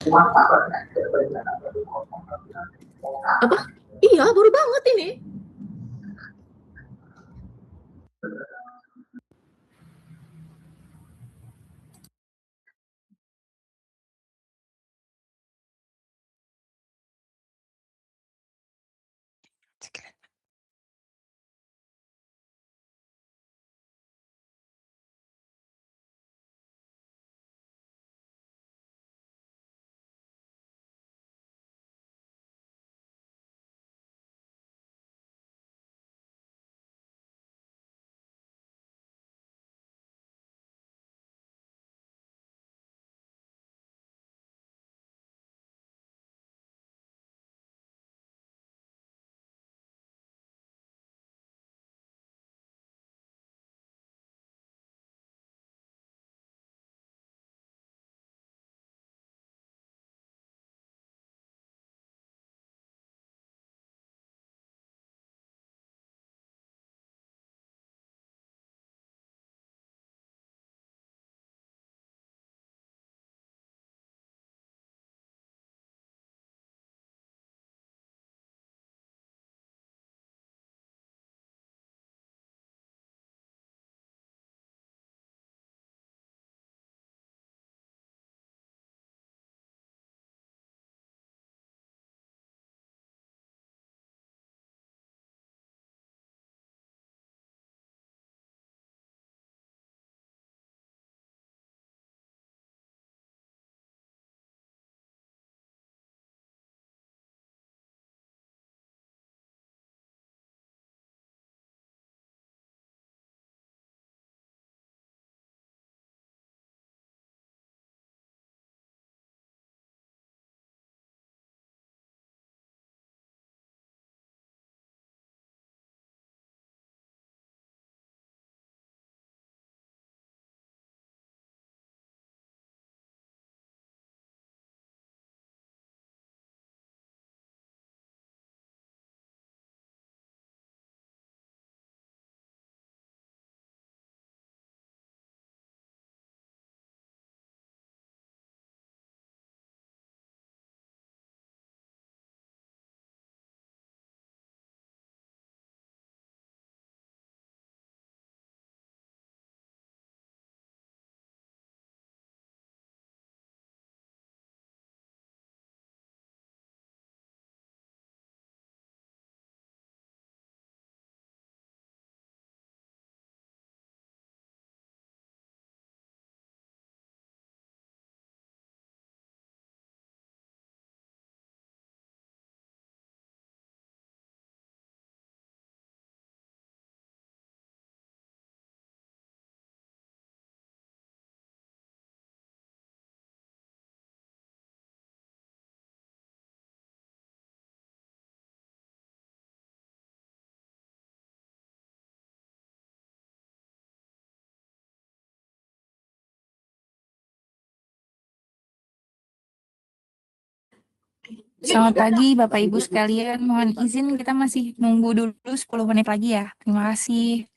Apa? Iya, baru banget ini. Selamat pagi Bapak Ibu sekalian. Mohon izin kita masih nunggu dulu 10 menit lagi ya. Terima kasih.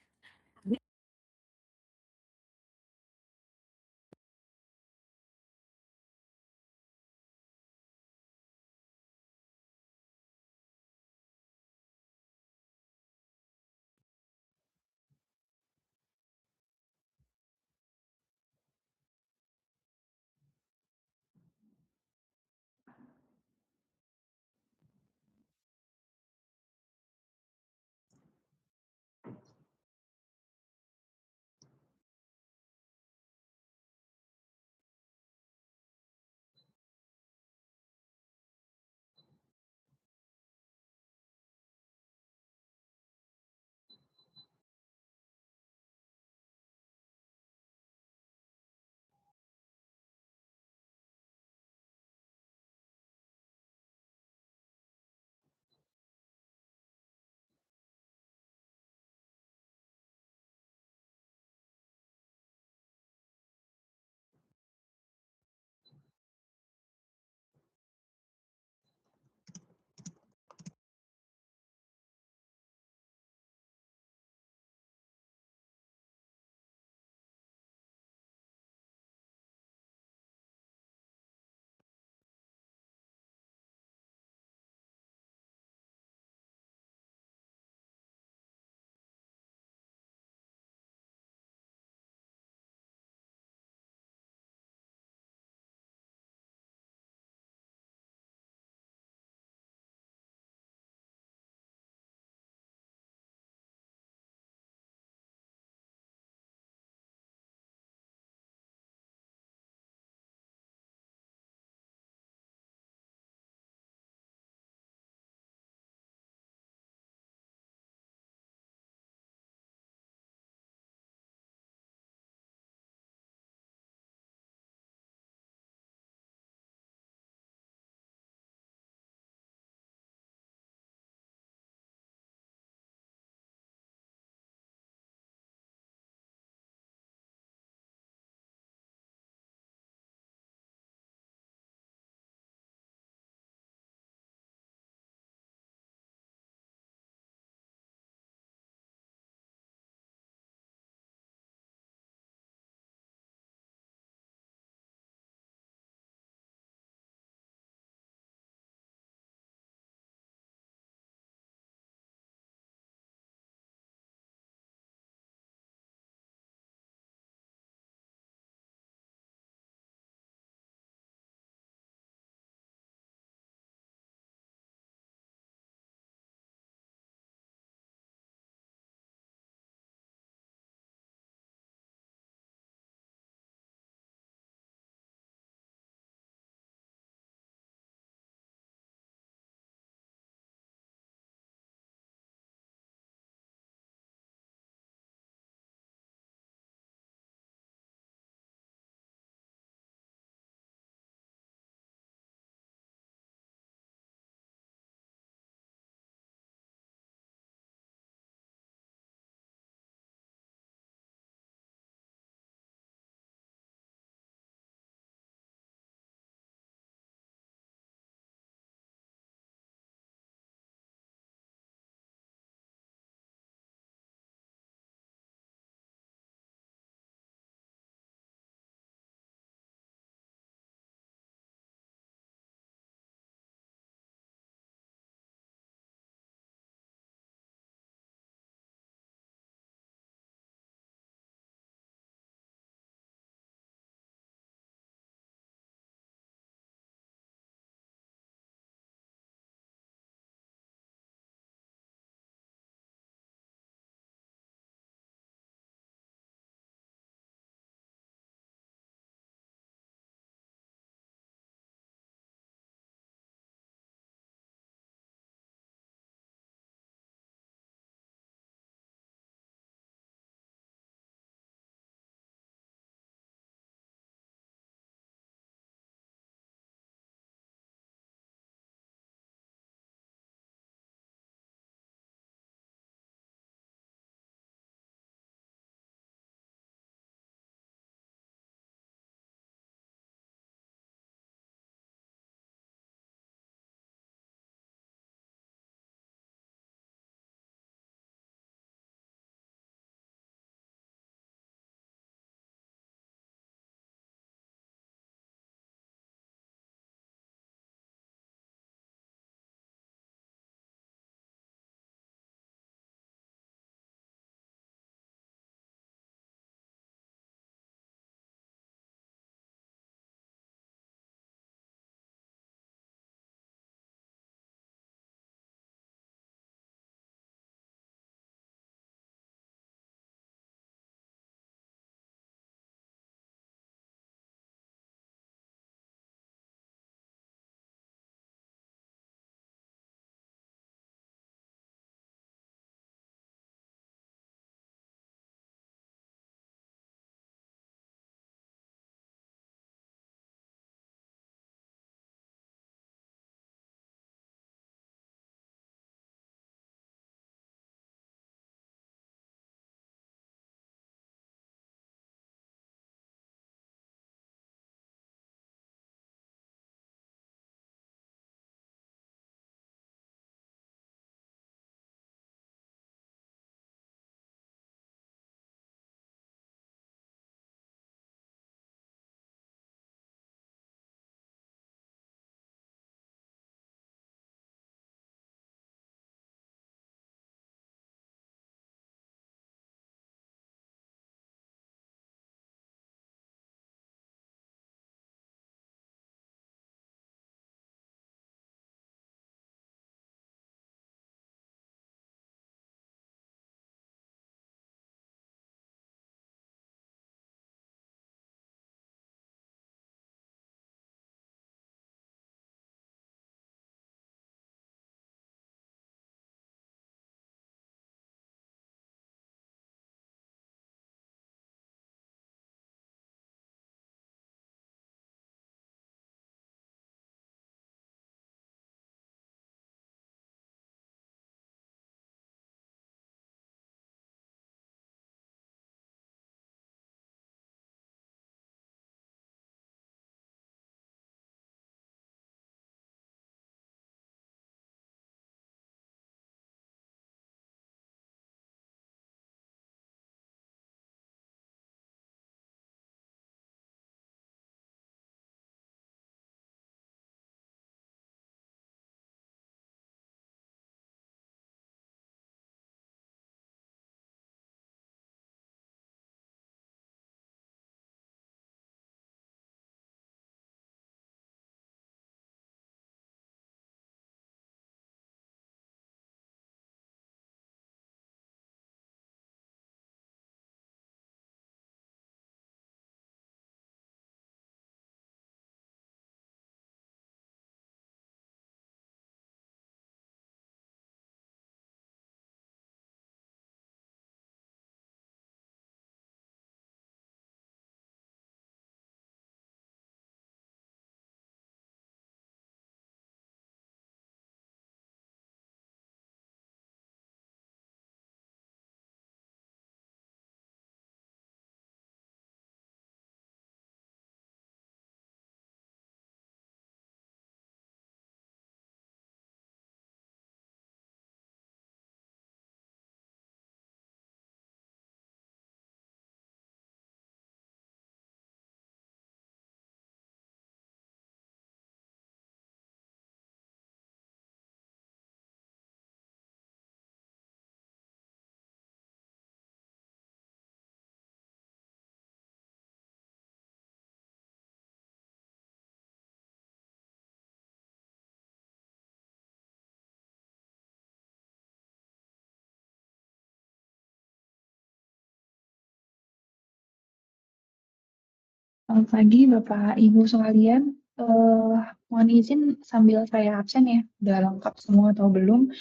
Selamat pagi Bapak Ibu sekalian. Eh, Mohon izin sambil saya absen ya, udah lengkap semua atau belum?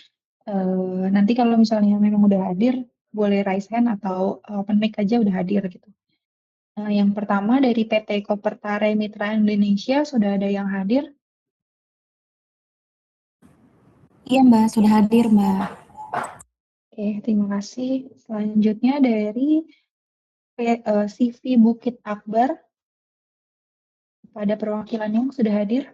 Nanti kalau misalnya memang udah hadir, boleh raise hand atau open mic aja udah hadir gitu. Yang pertama dari PT Kopertare Mitra Indonesia, sudah ada yang hadir? Iya Mbak, sudah hadir Mbak. Oke, terima kasih. Selanjutnya dari CV Bukit Akbar, pada perwakilan yang sudah hadir.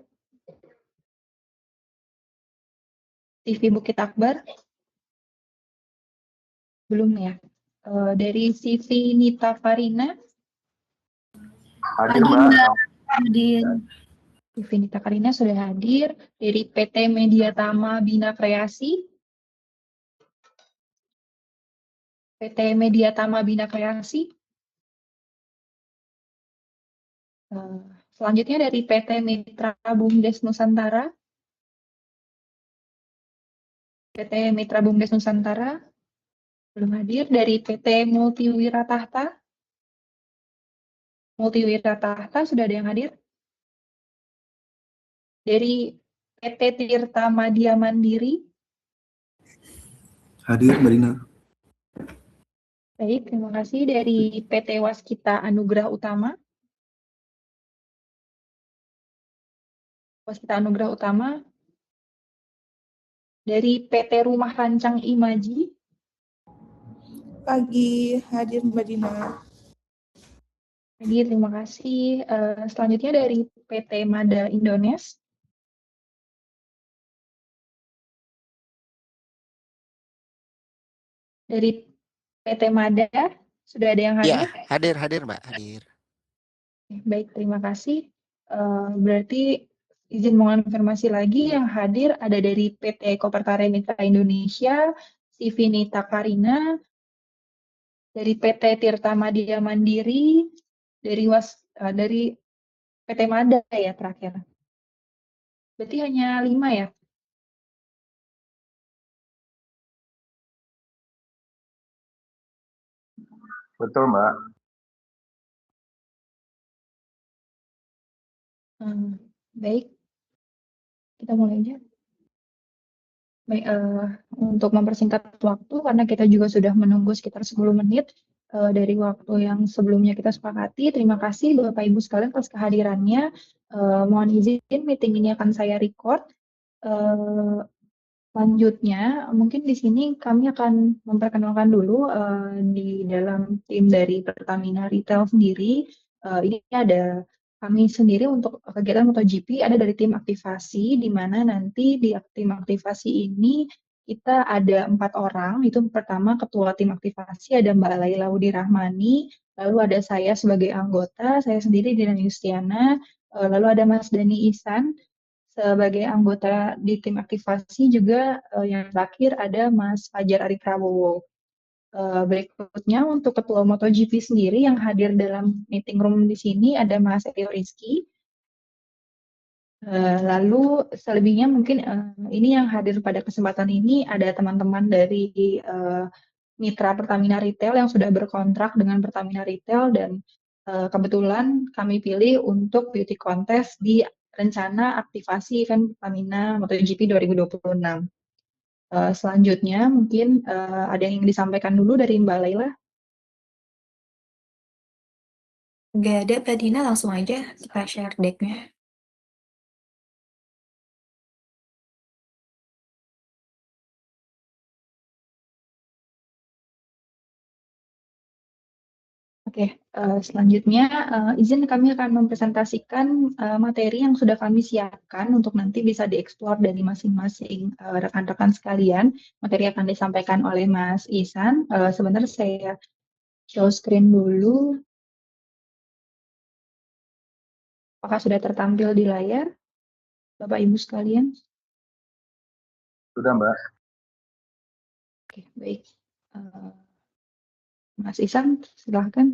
CV Bukit Akbar, belum ya? Dari CV Nita Farina, Hadir Mbak. Hadir. CV Nita Farina sudah hadir. Dari PT Media Tama Bina Kreasi, PT Media Tama Bina Kreasi. Selanjutnya dari PT Mitra Bumdes Nusantara. PT Mitra Bumdes Nusantara belum hadir. Dari PT Multiwira Tahta. Multiwira Tahta sudah ada yang hadir. Dari PT Tirta Madya Mandiri. Hadir Mbak Dina. Baik, terima kasih. Dari PT Waskita Anugrah Utama. Waskita Anugrah Utama. Dari PT Rumah Rancang Imaji. Pagi, hadir Mbak Dina. Hadir, terima kasih. Selanjutnya dari PT Mada Indonesia. Dari PT Mada, sudah ada yang hadir? Ya, hadir Mbak, hadir. Baik, terima kasih. Berarti izin mengonfirmasi lagi yang hadir ada dari PT Kopertare Mitra Indonesia, CV Nita Karina, dari PT Tirta Madya Mandiri, dari PT Mada ya terakhir. Berarti hanya 5 ya? Betul Mbak. Baik, kita mulai aja. Baik, untuk mempersingkat waktu, karena kita juga sudah menunggu sekitar 10 menit dari waktu yang sebelumnya kita sepakati. Terima kasih Bapak Ibu sekalian atas kehadirannya. Mohon izin meeting ini akan saya record. Selanjutnya, mungkin di sini kami akan memperkenalkan dulu di dalam tim dari Pertamina Retail sendiri. Ini ada kami sendiri untuk kegiatan MotoGP, ada dari tim aktivasi, di mana nanti di tim aktivasi ini kita ada 4 orang. Itu pertama ketua tim aktivasi ada Mbak Laila Wudi Rahmani, lalu ada saya sebagai anggota, saya sendiri Dina Yustiana, lalu ada Mas Dani Ihsan sebagai anggota di tim aktivasi juga, yang terakhir ada Mas Fajar Ari Prabowo. Berikutnya untuk ketua MotoGP sendiri yang hadir dalam meeting room di sini ada Mas Rio Rizky. Lalu selebihnya mungkin ini yang hadir pada kesempatan ini ada teman-teman dari mitra Pertamina Retail yang sudah berkontrak dengan Pertamina Retail dan kebetulan kami pilih untuk beauty contest di rencana aktivasi event Pertamina MotoGP 2026. Selanjutnya mungkin ada yang ingin disampaikan dulu dari Mbak Laila. Nggak ada, Mbak Dina, langsung aja kita share deck-nya. Oke, selanjutnya izin kami akan mempresentasikan materi yang sudah kami siapkan untuk nanti bisa dieksplor dari masing-masing rekan-rekan sekalian. Materi akan disampaikan oleh Mas Ihsan. Sebentar saya show screen dulu. Apakah sudah tertampil di layar, Bapak Ibu sekalian? Sudah Mbak. Oke, baik. Mas Ihsan, silahkan.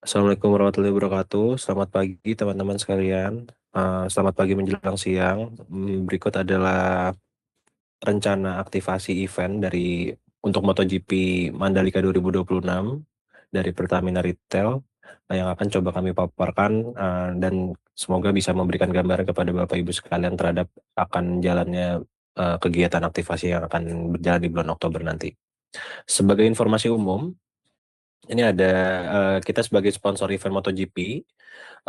Assalamualaikum warahmatullahi wabarakatuh. Selamat pagi teman-teman sekalian. Selamat pagi menjelang siang. Berikut adalah rencana aktivasi event untuk MotoGP Mandalika 2026 dari Pertamina Retail yang akan coba kami paparkan dan semoga bisa memberikan gambaran kepada Bapak Ibu sekalian terhadap akan jalannya kegiatan aktivasi yang akan berjalan di bulan Oktober nanti. Sebagai informasi umum, ini ada kita sebagai sponsor event MotoGP.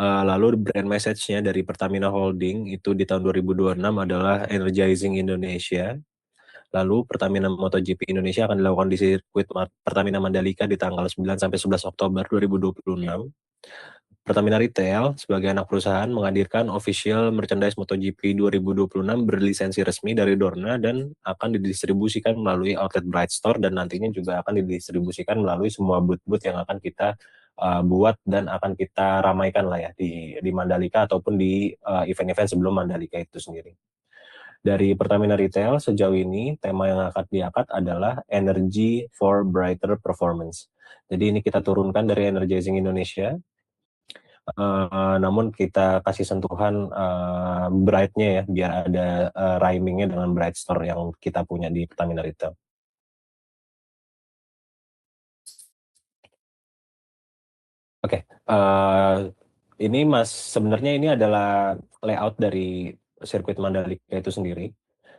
Lalu brand message-nya dari Pertamina Holding itu di tahun 2026 adalah Energizing Indonesia. Lalu Pertamina MotoGP Indonesia akan dilakukan di sirkuit Pertamina Mandalika di tanggal 9 sampai 11 Oktober 2026. Pertamina Retail sebagai anak perusahaan menghadirkan official merchandise MotoGP 2026 berlisensi resmi dari Dorna dan akan didistribusikan melalui outlet Bright Store dan nantinya juga akan didistribusikan melalui semua booth-booth yang akan kita buat dan akan kita ramaikan lah ya di Mandalika ataupun di event-event sebelum Mandalika itu sendiri. Dari Pertamina Retail sejauh ini tema yang akan diangkat adalah Energy for Brighter Performance. Jadi ini kita turunkan dari Energizing Indonesia. Namun kita kasih sentuhan bright-nya ya, biar ada rhyming-nya dengan Bright Store yang kita punya di Pertamina Retail. Oke, ini sebenarnya ini adalah layout dari sirkuit Mandalika itu sendiri.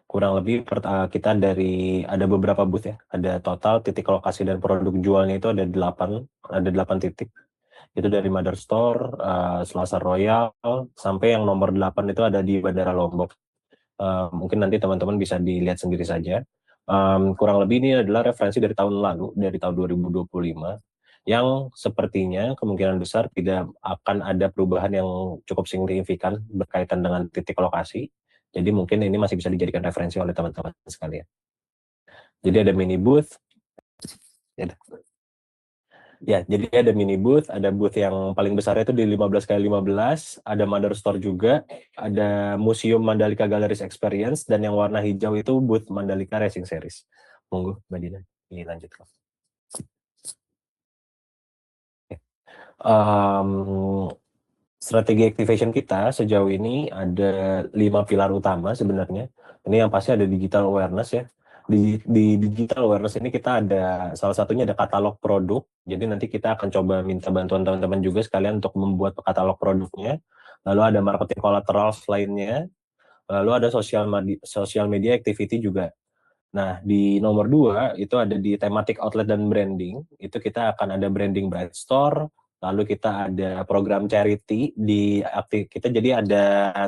Kurang lebih kita ada beberapa booth ya, ada total titik lokasi dan produk jualnya itu ada 8 titik. Itu dari Mother Store, Selasar Royal, sampai yang nomor 8 itu ada di Bandara Lombok. Mungkin nanti teman-teman bisa dilihat sendiri saja. Kurang lebih ini adalah referensi dari tahun lalu, dari tahun 2025, yang sepertinya kemungkinan besar tidak akan ada perubahan yang cukup signifikan berkaitan dengan titik lokasi. Jadi mungkin ini masih bisa dijadikan referensi oleh teman-teman sekalian. Jadi ada mini booth. Ya, jadi ada mini booth, ada booth yang paling besar itu di 15x15, ada Mother Store juga, ada Museum Mandalika Galleries Experience, dan yang warna hijau itu booth Mandalika Racing Series. Monggo, Mbak Dina, dilanjutkan. Strategi activation kita sejauh ini ada 5 pilar utama sebenarnya. Ini yang pasti ada digital awareness ya. Di digital awareness ini kita ada, salah satunya ada katalog produk. Jadi nanti kita akan coba minta bantuan teman-teman juga sekalian untuk membuat katalog produknya. Lalu ada marketing collaterals lainnya. Lalu ada social media activity juga. Nah, di nomor 2 itu ada di thematic outlet dan branding. Itu kita akan ada branding Bright Store. Lalu kita ada program charity kita jadi ada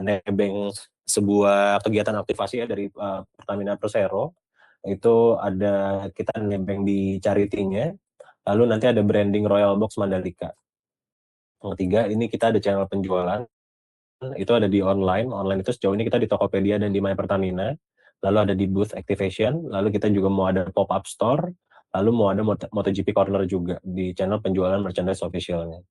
nebeng sebuah kegiatan aktivasi ya dari Pertamina Persero. Itu ada kita nebeng di charity-nya. Lalu nanti ada branding Royal Box Mandalika. Yang ketiga, ini kita ada channel penjualan. Itu ada di online itu sejauh ini kita di Tokopedia dan di My Pertamina. Lalu ada di booth activation, lalu kita juga mau ada pop-up store, lalu mau ada MotoGP Corner juga di channel penjualan merchandise officialnya.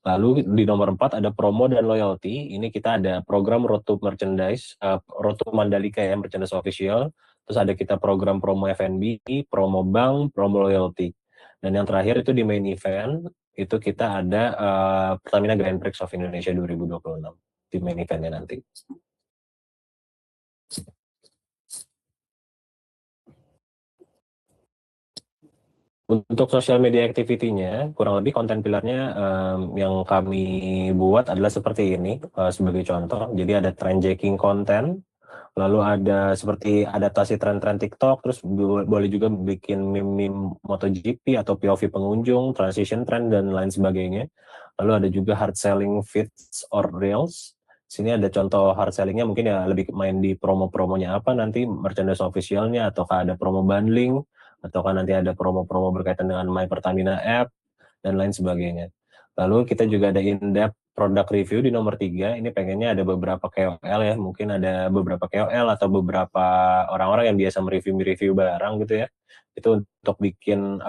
Lalu di nomor 4 ada promo dan loyalty. Ini kita ada program Road to Merchandise, Road to Mandalika ya, merchandise official. Terus ada kita program promo F&B, promo bank, promo loyalty. Dan yang terakhir itu di main event, itu kita ada Pertamina Grand Prix of Indonesia 2026 di main eventnya nanti. Untuk social media activity-nya, kurang lebih konten pilarnya yang kami buat adalah seperti ini, sebagai contoh. Jadi ada trend checking konten, lalu ada seperti adaptasi tren-tren TikTok, terus boleh juga bikin meme MotoGP atau POV pengunjung, transition trend, dan lain sebagainya. Lalu ada juga hard selling feeds or reels. Sini ada contoh hard sellingnya, mungkin ya lebih main di promo-promonya apa nanti, merchandise officialnya, ataukah ada promo bundling, ataukah nanti ada promo-promo berkaitan dengan My Pertamina app, dan lain sebagainya. Lalu kita juga ada in-depth product review di nomor 3, ini pengennya ada beberapa KOL ya, mungkin ada beberapa KOL atau beberapa orang-orang yang biasa mereview barang gitu ya, itu untuk bikin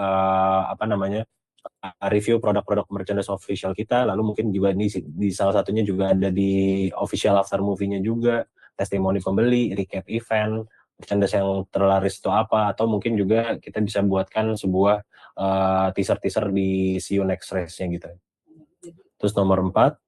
review produk-produk merchandise official kita, lalu mungkin juga di salah satunya juga ada di official after movie-nya juga, testimoni pembeli, recap event, merchandise yang terlaris itu apa, atau mungkin juga kita bisa buatkan sebuah teaser-teaser di See You Next Race-nya gitu. Terus nomor 4,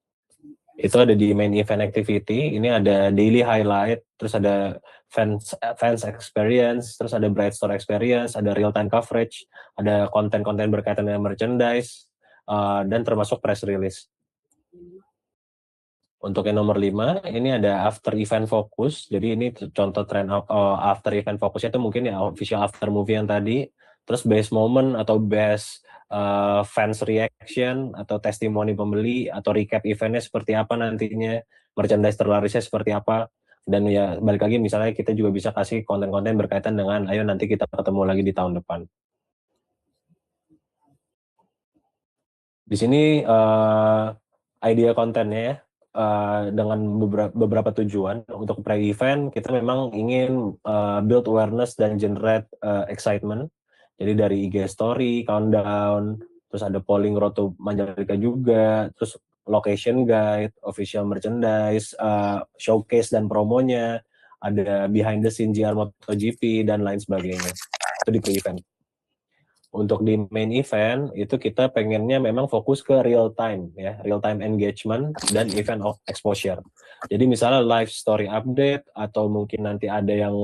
Itu ada di main event activity, ini ada daily highlight, terus ada fans experience, terus ada bright store experience, ada real time coverage, ada konten-konten berkaitan dengan merchandise, dan termasuk press release. Untuk yang nomor 5, ini ada after event focus. Jadi ini contoh tren after event fokusnya itu mungkin ya official after movie yang tadi, terus best moment atau best fans reaction atau testimoni pembeli atau recap eventnya seperti apa nantinya, merchandise terlarisnya seperti apa, dan ya balik lagi misalnya kita juga bisa kasih konten-konten berkaitan dengan ayo nanti kita ketemu lagi di tahun depan. Di sini idea kontennya ya. Dengan beberapa tujuan. Untuk pre-event kita memang ingin build awareness dan generate excitement. Jadi dari IG story, countdown, terus ada polling road to Mandalika juga, terus location guide, official merchandise, showcase dan promonya, ada behind the scene JR MotoGP dan lain sebagainya. Itu di pre-event. Untuk di main event itu kita pengennya memang fokus ke real time ya, real time engagement dan event of exposure. Jadi misalnya live story update atau mungkin nanti ada yang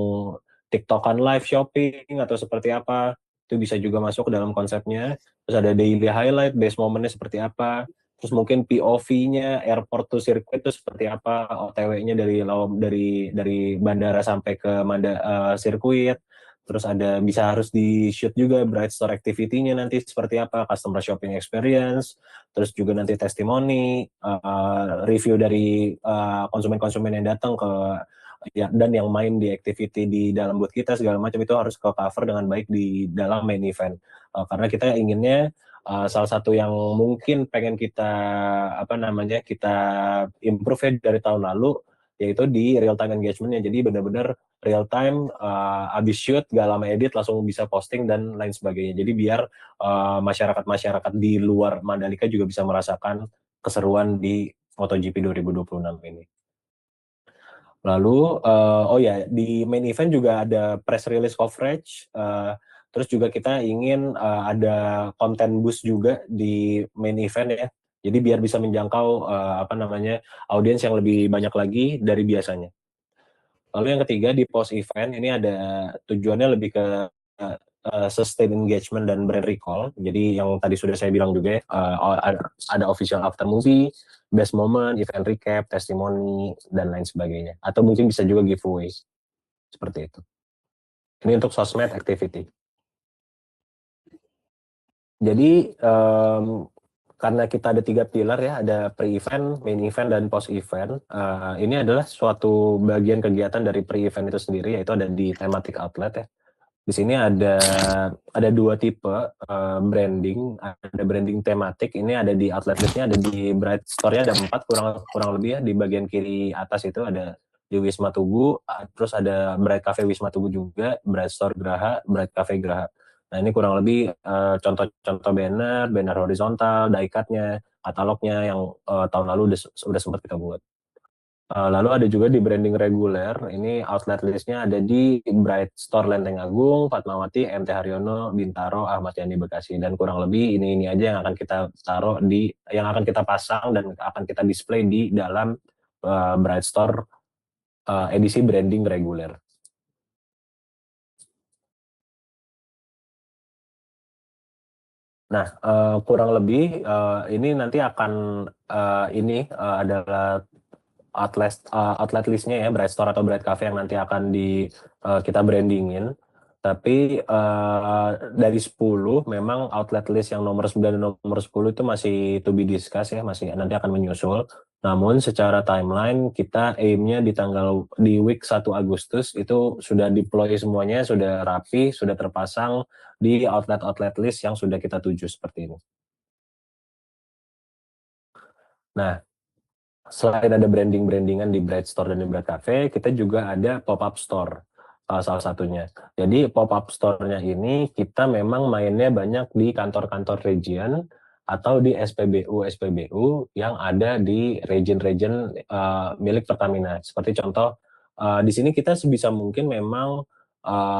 TikTokan live shopping atau seperti apa, itu bisa juga masuk ke dalam konsepnya. Terus ada daily highlight, best momentnya seperti apa, terus mungkin POV-nya airport to circuit itu seperti apa, OTW-nya dari bandara sampai ke sirkuit. Terus ada bisa harus di shoot juga bright store activity-nya nanti seperti apa, customer shopping experience, terus juga nanti testimoni, review dari konsumen-konsumen yang datang ke ya, dan yang main di activity di dalam booth kita segala macam itu harus ke cover dengan baik di dalam main event. Karena kita inginnya salah satu yang mungkin pengen kita kita improve dari tahun lalu yaitu di real time engagement-nya. Jadi benar-benar real time, abis shoot, gak lama edit, langsung bisa posting dan lain sebagainya. Jadi biar masyarakat-masyarakat di luar Mandalika juga bisa merasakan keseruan di MotoGP 2026 ini. Lalu, di main event juga ada press release coverage, terus juga kita ingin ada konten boost juga di main event ya. Jadi biar bisa menjangkau audiens yang lebih banyak lagi dari biasanya. Lalu yang ketiga di post event ini ada tujuannya lebih ke sustain engagement dan brand recall. Jadi yang tadi sudah saya bilang juga ya, ada official after movie, best moment, event recap, testimoni dan lain sebagainya. Atau mungkin bisa juga giveaway seperti itu. Ini untuk sosmed activity. Jadi karena kita ada 3 pilar ya, ada pre-event, main event, dan post-event. Ini adalah suatu bagian kegiatan dari pre-event itu sendiri, yaitu ada di thematic outlet ya. Di sini ada 2 tipe branding, ada branding tematik, ini ada di outlet listnya, ada di Bright Store-nya ada 4 kurang lebih ya, di bagian kiri atas itu ada di Wisma Tugu, terus ada Bright Cafe Wisma Tugu juga, Bright Store Graha, Bright Cafe Graha. Nah ini kurang lebih contoh-contoh banner horizontal, die-cut-nya, katalognya yang tahun lalu udah sempat kita buat. Lalu ada juga di branding reguler, ini outlet listnya ada di Bright Store Lenteng Agung, Fatmawati, MT Haryono, Bintaro, Ahmad Yani Bekasi, dan kurang lebih ini aja yang akan kita taruh yang akan kita pasang dan akan kita display di dalam Bright Store edisi branding reguler. Nah, kurang lebih ini nanti akan adalah outlet listnya ya, Bright Store atau Bright Cafe yang nanti akan kita brandingin. Tapi dari 10 memang outlet list yang nomor 9 dan nomor 10 itu masih to be discussed ya, masih nanti akan menyusul. Namun secara timeline kita aim-nya di week 1 Agustus itu sudah deploy semuanya, sudah rapi, sudah terpasang di outlet list yang sudah kita tuju seperti ini. Nah, selain ada brandingan di Bright Store dan di Bright Cafe, kita juga ada pop-up store salah satunya. Jadi pop-up store-nya ini kita memang mainnya banyak di kantor-kantor region atau di SPBU yang ada di region milik Pertamina. Seperti contoh, di sini kita sebisa mungkin memang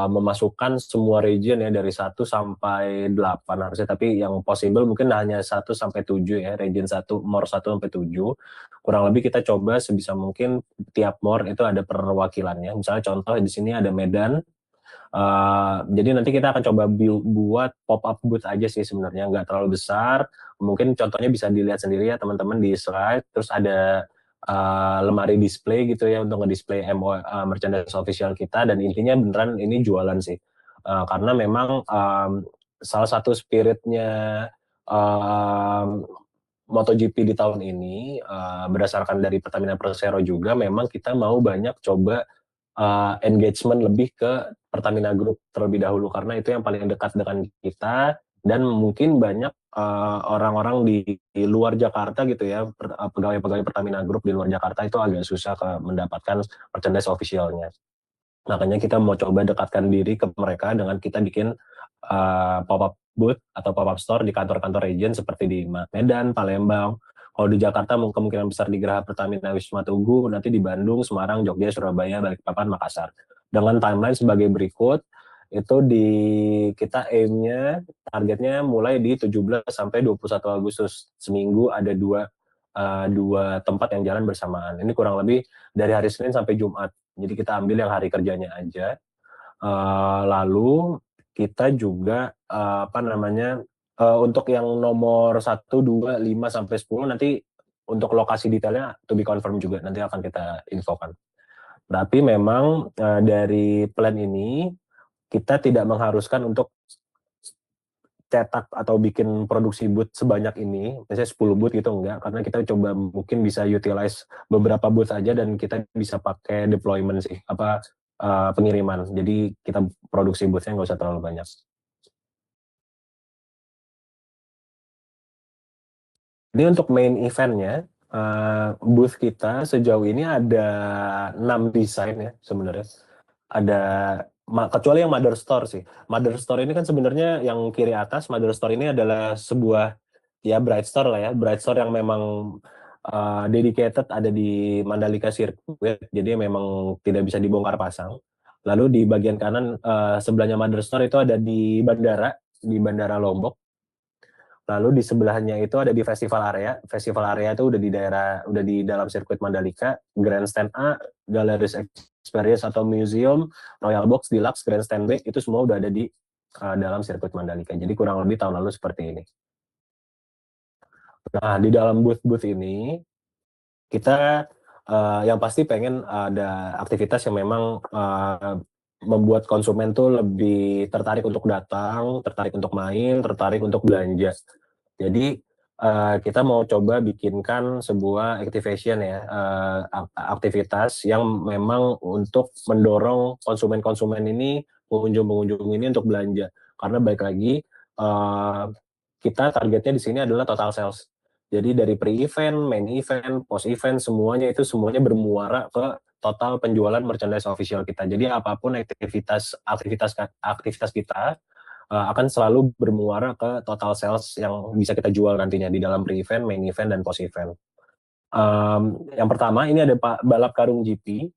memasukkan semua region ya dari 1 sampai 8 harusnya, tapi yang possible mungkin hanya 1 sampai 7 ya, region 1, MOR 1 sampai 7. Kurang lebih kita coba sebisa mungkin tiap MOR itu ada perwakilannya. Misalnya contoh di sini ada Medan. Jadi nanti kita akan coba buat pop-up booth aja sih sebenarnya, nggak terlalu besar. Mungkin contohnya bisa dilihat sendiri ya teman-teman di slide. Terus ada lemari display gitu ya untuk nge-display merchandise official kita, dan intinya beneran ini jualan sih. Karena memang salah satu spiritnya MotoGP di tahun ini berdasarkan dari Pertamina Persero juga, memang kita mau banyak coba engagement lebih ke Pertamina Group terlebih dahulu, karena itu yang paling dekat dengan kita, dan mungkin banyak orang-orang di luar Jakarta gitu ya, pegawai-pegawai Pertamina Group di luar Jakarta itu agak susah mendapatkan merchandise officialnya. Makanya kita mau coba dekatkan diri ke mereka dengan kita bikin pop-up booth atau pop-up store di kantor-kantor region seperti di Medan, Palembang. Kalau di Jakarta kemungkinan besar di Geraha Pertamina Wisma Tugu, nanti di Bandung, Semarang, Jogja, Surabaya, Balikpapan, Makassar. Dengan timeline sebagai berikut, itu kita aimnya, targetnya mulai di 17 sampai 21 Agustus. Seminggu ada dua tempat yang jalan bersamaan. Ini kurang lebih dari hari Senin sampai Jumat. Jadi kita ambil yang hari kerjanya aja. Lalu kita juga untuk yang nomor 1, 2, 5, sampai 10 nanti untuk lokasi detailnya to be confirm juga, nanti akan kita infokan. Tapi memang dari plan ini kita tidak mengharuskan untuk cetak atau bikin produksi booth sebanyak ini, misalnya 10 booth gitu, enggak, karena kita coba mungkin bisa utilize beberapa booth aja dan kita bisa pakai deployment sih, pengiriman. Jadi kita produksi booth-nya nggak usah terlalu banyak. Ini untuk main event-nya, booth kita sejauh ini ada 6 desain ya sebenarnya. Kecuali yang Mother Store sih. Mother Store ini kan sebenarnya yang kiri atas, Mother Store ini adalah sebuah ya Bright Store lah ya. Bright Store yang memang dedicated ada di Mandalika Circuit, jadi memang tidak bisa dibongkar pasang. Lalu di bagian kanan sebelahnya Mother Store itu ada di Bandara Lombok. Lalu di sebelahnya itu ada di festival area. Festival area itu udah di dalam sirkuit Mandalika, Grandstand A, Galleries Experience atau Museum, Royal Box, Deluxe, Grandstand B, itu semua udah ada di dalam sirkuit Mandalika. Jadi kurang lebih tahun lalu seperti ini. Nah, di dalam booth-booth ini kita yang pasti pengen ada aktivitas yang memang membuat konsumen tuh lebih tertarik untuk datang, tertarik untuk main, tertarik untuk belanja. Jadi kita mau coba bikinkan sebuah activation ya, aktivitas yang memang untuk mendorong konsumen-konsumen ini, pengunjung-pengunjung ini untuk belanja. Karena baik lagi kita targetnya di sini adalah total sales. Jadi dari pre-event, main event, post-event, semuanya bermuara ke total penjualan merchandise official kita. Jadi apapun aktivitas kita akan selalu bermuara ke total sales yang bisa kita jual nantinya di dalam pre-event, main event, dan post-event. Yang pertama ini ada balap karung GP.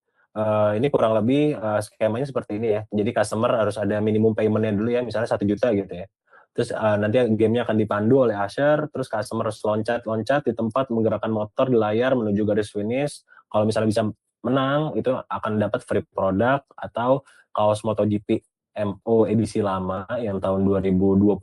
Ini kurang lebih skemanya seperti ini ya. Jadi customer harus ada minimum payment-nya dulu ya, misalnya 1 juta gitu ya. Terus nanti gamenya akan dipandu oleh usher, terus customer harus loncat di tempat, menggerakkan motor di layar menuju garis finish. Kalau misalnya bisa menang, itu akan dapat free product atau kaos MotoGP MO edisi lama yang tahun 2024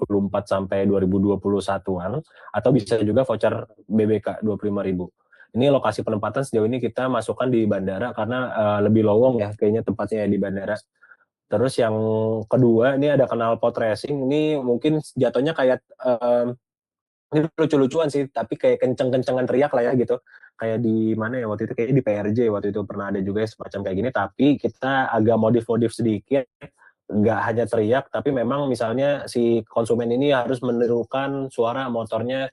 sampai 2021-an, atau bisa juga voucher BBK 25.000. Ini lokasi penempatan sejauh ini kita masukkan di bandara karena lebih lowong ya kayaknya tempatnya di bandara. Terus yang kedua ini ada knalpot racing. Ini mungkin jatuhnya kayak ini lucu-lucuan sih, tapi kayak kenceng-kencengan teriak lah ya gitu. Kayak di mana ya waktu itu, kayaknya di PRJ waktu itu pernah ada juga semacam kayak gini, tapi kita agak modif-modif sedikit. Nggak hanya teriak, tapi memang misalnya si konsumen ini harus menirukan suara motornya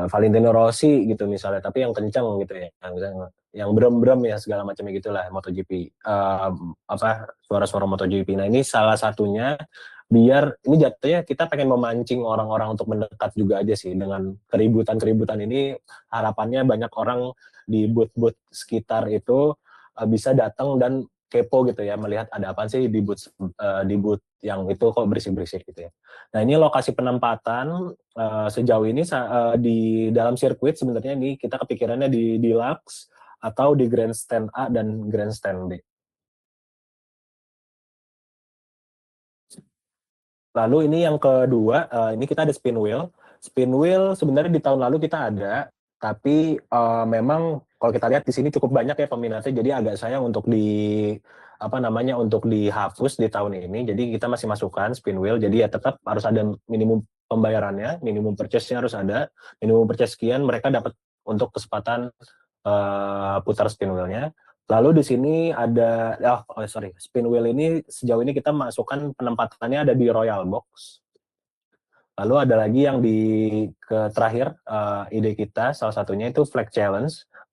Valentino Rossi gitu misalnya, tapi yang kencang gitu ya, yang brem-brem ya segala macamnya gitulah MotoGP, suara-suara MotoGP. Nah ini salah satunya, biar ini jatuhnya kita pengen memancing orang-orang untuk mendekat juga aja sih dengan keributan ini. Harapannya banyak orang di booth-booth sekitar itu bisa datang dan kepo gitu ya, melihat ada apa sih di booth yang itu kok berisik-berisik gitu ya. Nah ini lokasi penempatan sejauh ini di dalam sirkuit sebenarnya ini kita kepikirannya di Deluxe atau di Grandstand A dan Grandstand B. Lalu ini yang kedua, ini kita ada spin wheel. Spin wheel sebenarnya di tahun lalu kita ada, tapi memang kalau kita lihat di sini cukup banyak ya peminatnya, jadi agak sayang untuk untuk dihapus di tahun ini. Jadi kita masih masukkan spin wheel, jadi ya tetap harus ada minimum pembayarannya, minimum purchase-nya harus ada, minimum purchase sekian mereka dapat untuk kesempatan putar spin wheel-nya. Lalu di sini ada, spin wheel ini sejauh ini kita masukkan penempatannya ada di Royal Box. Lalu ada lagi yang terakhir ide kita, salah satunya itu Flag Challenge.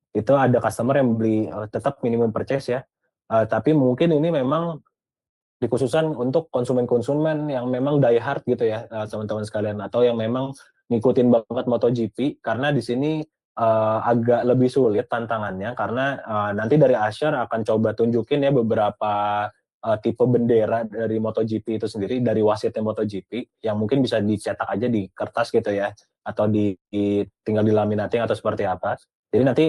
Itu ada customer yang beli tetap minimum purchase ya, tapi mungkin ini memang dikhususkan untuk konsumen-konsumen yang memang die hard gitu ya teman-teman sekalian, atau yang memang ngikutin banget MotoGP, karena di sini agak lebih sulit tantangannya karena nanti dari Asher akan coba tunjukin ya beberapa tipe bendera dari MotoGP itu sendiri, dari wasitnya MotoGP yang mungkin bisa dicetak aja di kertas gitu ya, atau tinggal dilaminating atau seperti apa. Jadi nanti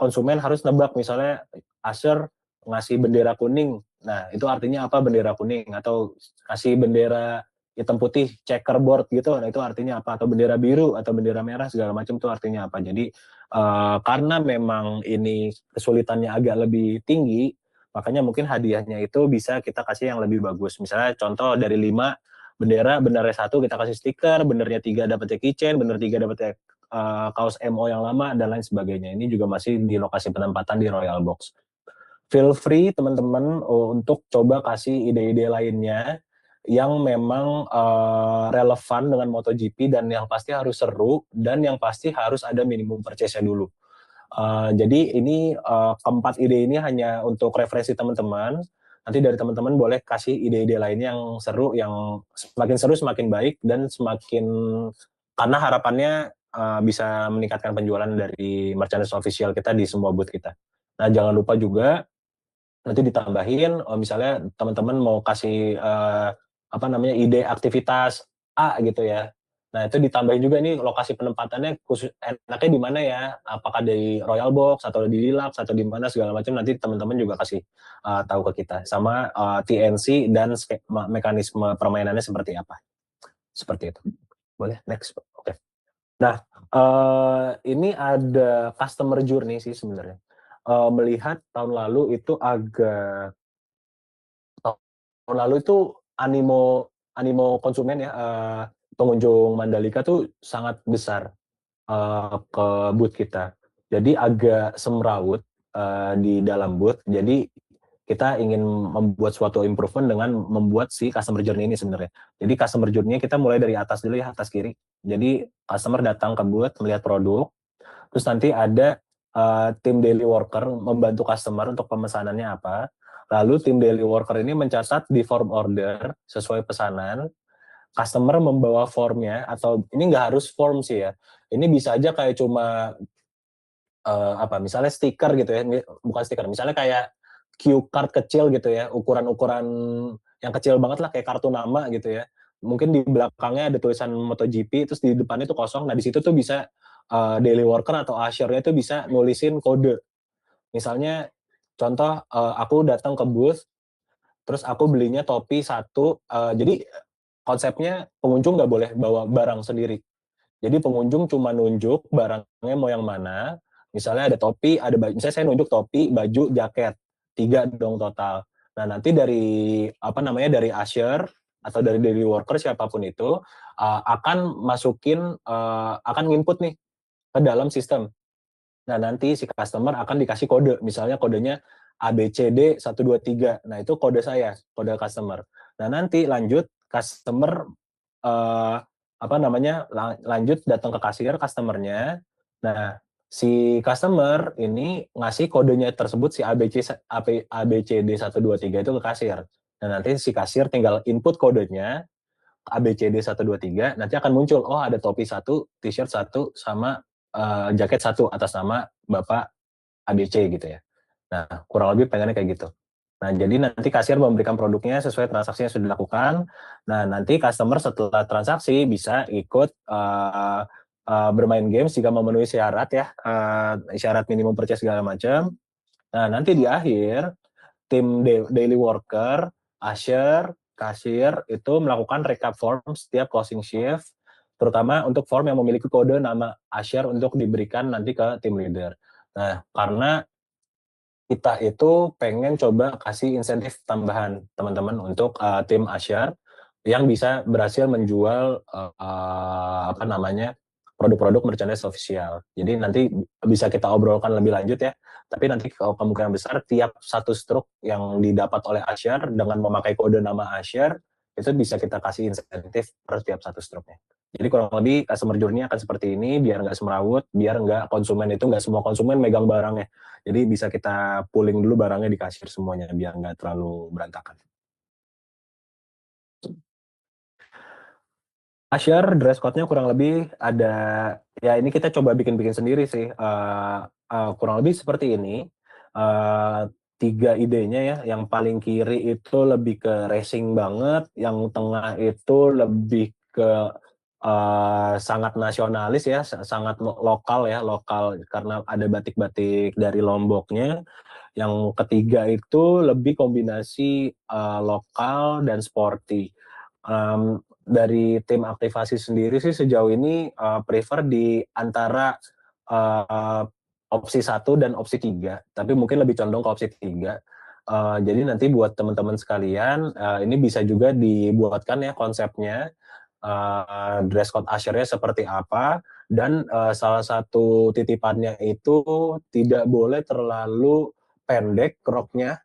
konsumen harus nebak, misalnya Asher ngasih bendera kuning, nah itu artinya apa bendera kuning, atau kasih bendera hitam putih checkerboard gitu, nah itu artinya apa, atau bendera biru atau bendera merah segala macam itu artinya apa. Jadi karena memang ini kesulitannya agak lebih tinggi, makanya mungkin hadiahnya itu bisa kita kasih yang lebih bagus. Misalnya contoh dari 5 bendera, bendernya 1 kita kasih stiker, bendernya 3 dapat keychain, bender 3 dapat kaos MO yang lama dan lain sebagainya. Ini juga masih di lokasi penempatan di Royal Box. Feel free teman-teman untuk coba kasih ide-ide lainnya yang memang relevan dengan MotoGP dan yang pasti harus seru dan yang pasti harus ada minimum purchase-nya dulu. Jadi ini keempat ide ini hanya untuk referensi teman-teman. Nanti dari teman-teman boleh kasih ide-ide lain yang seru, yang semakin seru semakin baik dan semakin, karena harapannya bisa meningkatkan penjualan dari merchandise official kita di semua booth kita. Nah jangan lupa juga nanti ditambahin, misalnya teman-teman mau kasih ide aktivitas A gitu ya. Nah itu ditambahin juga nih lokasi penempatannya khusus enaknya di mana ya? Apakah di Royal Box atau di Deluxe atau di mana segala macam, nanti teman-teman juga kasih tahu ke kita. Sama TNC dan mekanisme permainannya seperti apa. Seperti itu. Boleh next. Oke. Nah ini ada customer journey sih sebenarnya. Melihat tahun lalu itu animo konsumen ya, pengunjung Mandalika tuh sangat besar ke booth kita. Jadi agak semrawut di dalam booth. Jadi kita ingin membuat suatu improvement dengan membuat si customer journey ini sebenarnya. Jadi customer journey kita mulai dari atas dulu ya, atas kiri. Jadi customer datang ke booth melihat produk, terus nanti ada tim daily worker membantu customer untuk pemesanannya apa. Lalu tim daily worker ini mencatat di form order sesuai pesanan. Customer membawa formnya, atau ini nggak harus form sih ya. Ini bisa aja kayak cuma misalnya stiker gitu ya, bukan stiker. Misalnya kayak cue card kecil gitu ya, ukuran-ukuran yang kecil banget lah kayak kartu nama gitu ya. Mungkin di belakangnya ada tulisan MotoGP, terus di depannya itu kosong. Nah di situ tuh bisa daily worker atau usher-nya itu bisa nulisin kode. Misalnya contoh aku datang ke booth, terus aku belinya topi 1, jadi konsepnya pengunjung nggak boleh bawa barang sendiri. Jadi pengunjung cuma nunjuk barangnya mau yang mana. Misalnya ada topi, ada baju. Misalnya saya nunjuk topi, baju, jaket, 3 dong total. Nah nanti dari dari usher atau dari daily worker siapapun itu akan akan input nih ke dalam sistem. Nah, nanti si customer akan dikasih kode, misalnya kodenya ABCD 123. Nah, itu kode saya, kode customer. Nah, nanti lanjut customer lanjut datang ke kasir customernya. Nah, si customer ini ngasih kodenya tersebut si ABCD 123 itu ke kasir. Nah, nanti si kasir tinggal input kodenya ABCD 123, nanti akan muncul, oh ada topi 1, t-shirt 1, sama jaket 1 atas nama Bapak ABC gitu ya. Nah, kurang lebih pengennya kayak gitu. Nah, jadi nanti kasir memberikan produknya sesuai transaksi yang sudah dilakukan. Nah, nanti customer setelah transaksi bisa ikut bermain games jika memenuhi syarat ya, syarat minimum purchase segala macam. Nah, nanti di akhir tim daily worker, usher, kasir itu melakukan recap form setiap closing shift, terutama untuk form yang memiliki kode nama usher untuk diberikan nanti ke tim leader. Nah, karena kita itu pengen coba kasih insentif tambahan teman-teman untuk tim usher yang bisa berhasil menjual apa namanya produk-produk merchandise official. Jadi nanti bisa kita obrolkan lebih lanjut ya. Tapi nanti kemungkinan besar tiap satu stroke yang didapat oleh usher dengan memakai kode nama usher itu bisa kita kasih insentif per tiap satu stroke-nya. Jadi kurang lebih customer journey akan seperti ini biar nggak semerawut, biar nggak konsumen itu nggak semua konsumen megang barangnya. Jadi bisa kita pooling dulu barangnya di kasir semuanya biar nggak terlalu berantakan. Usher dress code-nya kurang lebih ada, ya ini kita coba bikin-bikin sendiri sih. Kurang lebih seperti ini. Tiga idenya ya, yang paling kiri itu lebih ke racing banget, yang tengah itu lebih ke sangat nasionalis ya, sangat lokal ya, lokal karena ada batik-batik dari Lomboknya. Yang ketiga itu lebih kombinasi lokal dan sporty. Dari tim aktivasi sendiri sih sejauh ini prefer di antara opsi 1 dan opsi 3, tapi mungkin lebih condong ke opsi 3. Jadi nanti buat teman-teman sekalian, ini bisa juga dibuatkan ya konsepnya, dress code usher-nya seperti apa, dan salah satu titipannya itu tidak boleh terlalu pendek roknya.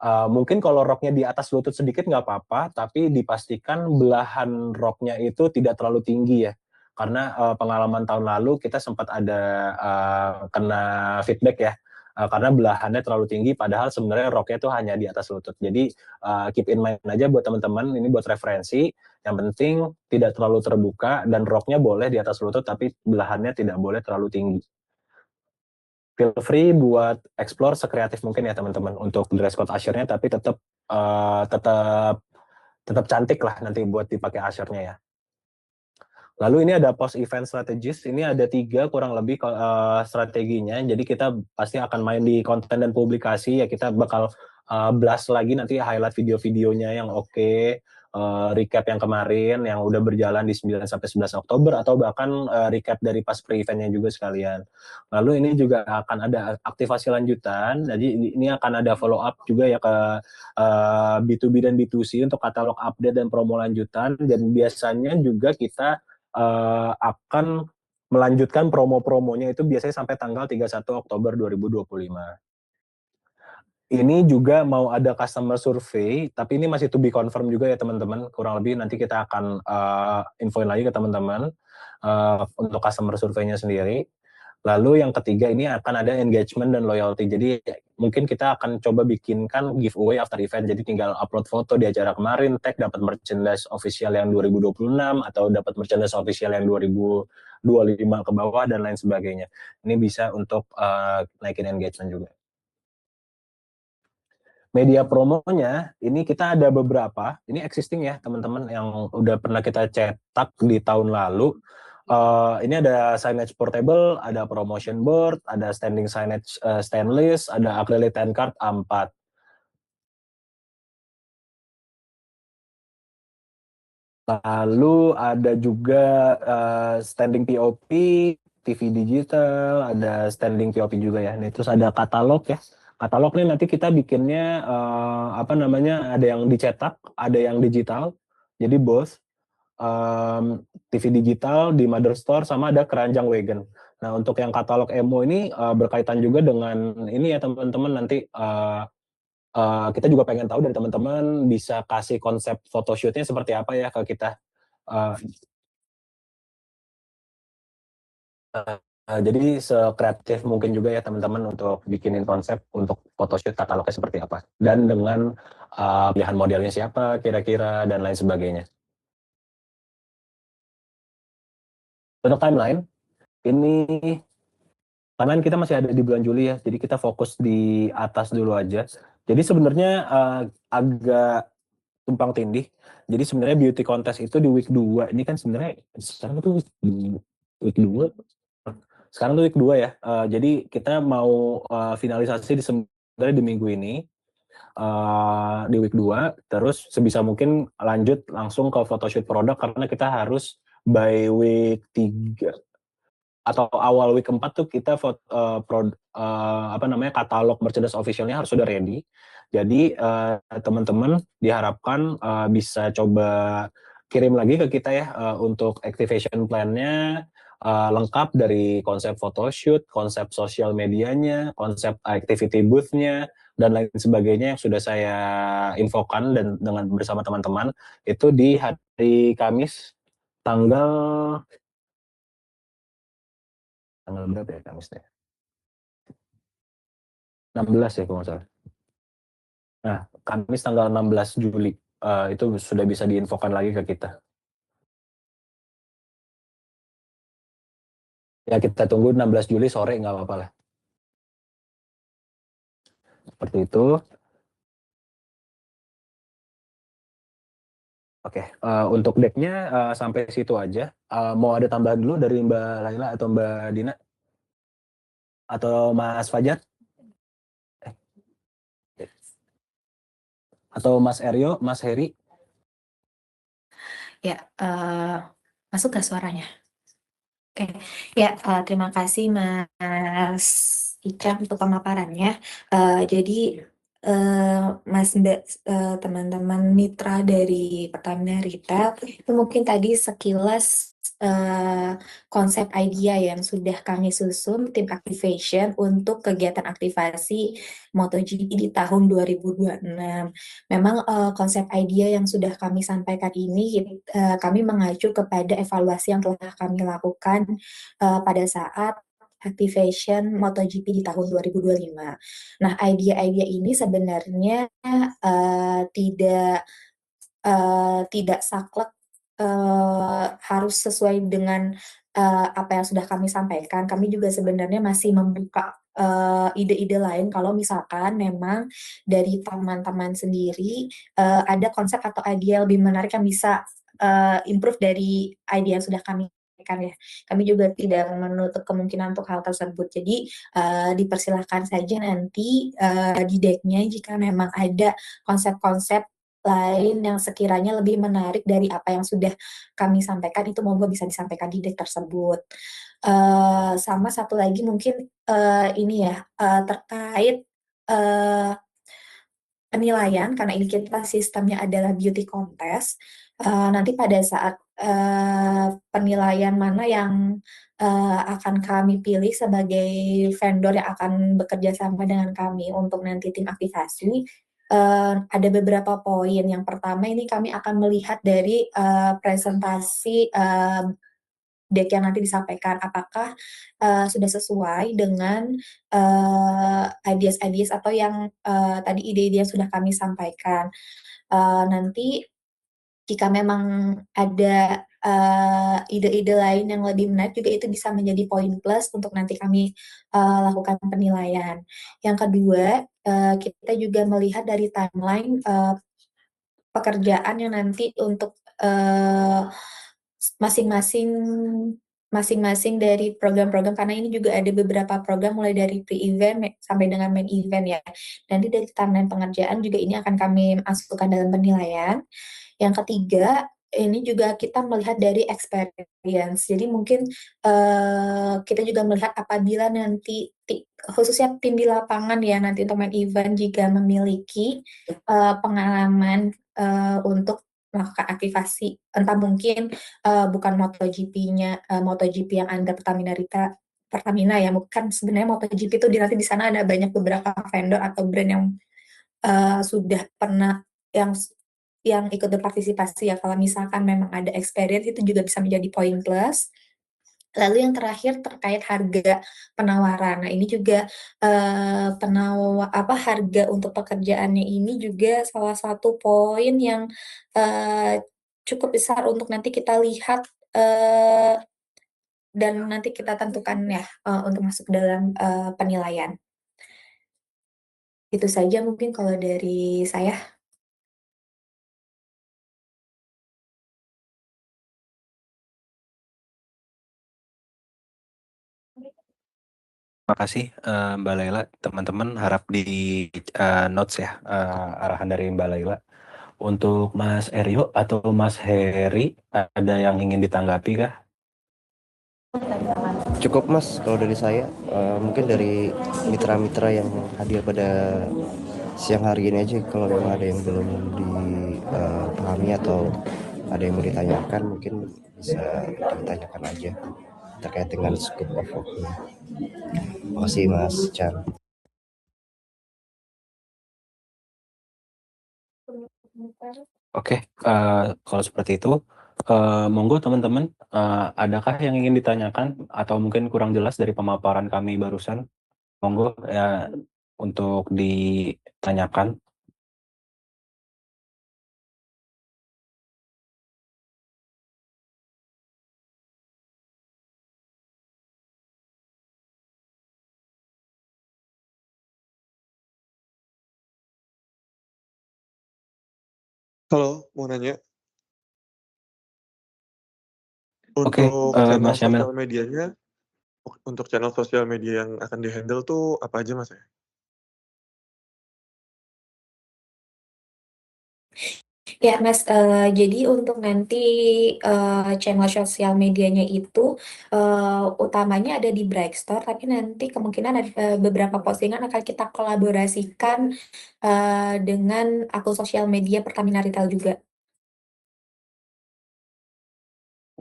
Mungkin kalau roknya di atas lutut sedikit nggak apa-apa, tapi dipastikan belahan roknya itu tidak terlalu tinggi ya. Karena pengalaman tahun lalu kita sempat ada kena feedback ya, karena belahannya terlalu tinggi, padahal sebenarnya roknya itu hanya di atas lutut. Jadi keep in mind aja buat teman-teman, ini buat referensi. Yang penting tidak terlalu terbuka dan roknya boleh di atas lutut, tapi belahannya tidak boleh terlalu tinggi. Feel free buat explore sekreatif mungkin ya teman-teman untuk dress code usher-nya, tapi tetap tetap cantik lah nanti buat dipakai usher-nya ya. Lalu ini ada post event strategis, ini ada 3 kurang lebih strateginya. Jadi kita pasti akan main di konten dan publikasi ya, kita bakal blast lagi nanti highlight video-videonya yang oke, recap yang kemarin yang udah berjalan di 9 sampai 11 Oktober atau bahkan recap dari pas pre-eventnya juga sekalian. Lalu ini juga akan ada aktivasi lanjutan, jadi ini akan ada follow up juga ya ke B2B dan B2C untuk katalog update dan promo lanjutan, dan biasanya juga kita akan melanjutkan promo-promonya itu biasanya sampai tanggal 31 Oktober 2025. Ini juga mau ada customer survey, tapi ini masih to be confirm juga ya teman-teman. Kurang lebih nanti kita akan infoin lagi ke teman-teman untuk customer survey-nya sendiri. Lalu yang ketiga ini akan ada engagement dan loyalty. Jadi mungkin kita akan coba bikinkan giveaway after event. Jadi tinggal upload foto di acara kemarin, tag dapat merchandise official yang 2026 atau dapat merchandise official yang 2025 ke bawah dan lain sebagainya. Ini bisa untuk naikin engagement juga. Media promonya ini kita ada beberapa. Ini existing ya teman-teman yang udah pernah kita cetak di tahun lalu. Ini ada signage portable, ada promotion board, ada standing signage stainless, ada acrylic 10 card A4. Lalu ada juga standing POP, TV digital, ada standing POP juga ya. Nah, terus ada katalog ya. Katalog nih nanti kita bikinnya apa namanya? Ada yang dicetak, ada yang digital. Jadi both. TV digital di Mother Store sama ada keranjang wagon. Nah untuk yang katalog emo ini berkaitan juga dengan ini ya teman-teman, nanti kita juga pengen tahu dari teman-teman bisa kasih konsep photoshootnya seperti apa ya ke kita. Jadi sekreatif mungkin juga ya teman-teman untuk bikinin konsep untuk photoshoot katalognya seperti apa dan dengan pilihan modelnya siapa kira-kira dan lain sebagainya. Untuk timeline, ini Karena kita masih ada di bulan Juli ya, jadi kita fokus di atas dulu aja. Jadi sebenarnya agak tumpang tindih. Jadi sebenarnya beauty contest itu di week 2. Ini kan sebenarnya sekarang tuh week 2. Sekarang tuh week 2 ya. Jadi kita mau finalisasi sebenarnya di minggu ini. Di week 2, terus sebisa mungkin lanjut langsung ke photoshoot produk karena kita harus by week 3 atau awal week 4 tuh kita katalog merchandise officialnya harus sudah ready. Jadi teman-teman diharapkan bisa coba kirim lagi ke kita ya untuk activation plan-nya lengkap dari konsep photoshoot, konsep sosial medianya, konsep activity booth-nya, dan lain sebagainya yang sudah saya infokan dan dengan bersama teman-teman itu di hari Kamis tanggal berapa ya Kamis deh? 16 ya kalau nggak salah. Nah, Kamis tanggal 16 Juli itu sudah bisa diinfokan lagi ke kita. Ya kita tunggu 16 Juli sore nggak apa-apa lah. Seperti itu. Oke, untuk decknya sampai situ aja. Mau ada tambahan dulu dari Mbak Laila atau Mbak Dina? Atau Mas Fajar? Atau Mas Eryo, Mas Heri? Ya, masuk ke suaranya. Oke, ya terima kasih Mas Icam untuk pemaparannya. Jadi Mas Mbak, teman-teman mitra dari Pertamina Retail itu mungkin tadi sekilas konsep idea yang sudah kami susun tim activation untuk kegiatan aktivasi MotoGP di tahun 2026. Memang konsep idea yang sudah kami sampaikan ini kami mengacu kepada evaluasi yang telah kami lakukan pada saat activation MotoGP di tahun 2025. Nah, idea-idea ini sebenarnya tidak saklek harus sesuai dengan apa yang sudah kami sampaikan. Kami juga sebenarnya masih membuka ide-ide lain kalau misalkan memang dari teman-teman sendiri ada konsep atau ide lebih menarik yang bisa improve dari ide yang sudah kami sampaikan ya. Kami juga tidak menutup kemungkinan untuk hal tersebut. Jadi dipersilahkan saja nanti di decknya jika memang ada konsep-konsep lain yang sekiranya lebih menarik dari apa yang sudah kami sampaikan, itu monggo bisa disampaikan di deck tersebut. Sama satu lagi mungkin ini ya terkait penilaian, karena ini kita sistemnya adalah beauty contest. Nanti pada saat penilaian mana yang akan kami pilih sebagai vendor yang akan bekerja sama dengan kami untuk nanti tim aktivasi, ada beberapa poin. Yang pertama ini kami akan melihat dari presentasi deck yang nanti disampaikan, apakah sudah sesuai dengan ideas-ideas atau yang tadi ide-ide yang sudah kami sampaikan. Nanti jika memang ada ide-ide lain yang lebih menarik juga itu bisa menjadi poin plus untuk nanti kami lakukan penilaian. Yang kedua, kita juga melihat dari timeline pekerjaan yang nanti untuk masing-masing dari program-program, karena ini juga ada beberapa program mulai dari pre-event sampai dengan main event ya. Nanti dari timeline pengerjaan juga ini akan kami masukkan dalam penilaian. Yang ketiga, ini juga kita melihat dari experience. Jadi mungkin kita juga melihat apabila nanti khususnya tim di lapangan ya nanti untuk main event jika memiliki pengalaman untuk melakukan aktivasi, entah mungkin bukan MotoGP yang under Pertamina ya, bukan sebenarnya MotoGP itu nanti di sana ada banyak beberapa vendor atau brand yang sudah pernah yang ikut berpartisipasi ya. Kalau misalkan memang ada experience itu juga bisa menjadi poin plus. Lalu yang terakhir terkait harga penawaran. Nah, ini juga harga untuk pekerjaannya ini juga salah satu poin yang cukup besar untuk nanti kita lihat dan nanti kita tentukan ya untuk masuk dalam penilaian. Itu saja mungkin kalau dari saya. Terima kasih Mbak Laila. Teman-teman harap di notes ya arahan dari Mbak Laila. Untuk Mas Eryo atau Mas Heri, ada yang ingin ditanggapi kah? Cukup Mas, kalau dari saya mungkin dari mitra-mitra yang hadir pada siang hari ini aja, kalau memang ada yang belum dipahami atau ada yang mau ditanyakan mungkin bisa ditanyakan aja terkait dengan scope of work-nya. Terima kasih Mas Chan. Oke, kalau seperti itu, monggo teman-teman, adakah yang ingin ditanyakan atau mungkin kurang jelas dari pemaparan kami barusan? Monggo ya untuk ditanyakan. Halo, mau nanya. Oke, Untuk channel Mas Syamil. sosial medianya, untuk channel sosial media yang akan di-handle tuh apa aja, Mas ya? Ya, Mas, jadi untuk nanti channel sosial medianya itu utamanya ada di Brightstore, tapi nanti kemungkinan ada beberapa postingan akan kita kolaborasikan dengan akun sosial media Pertamina Retail juga.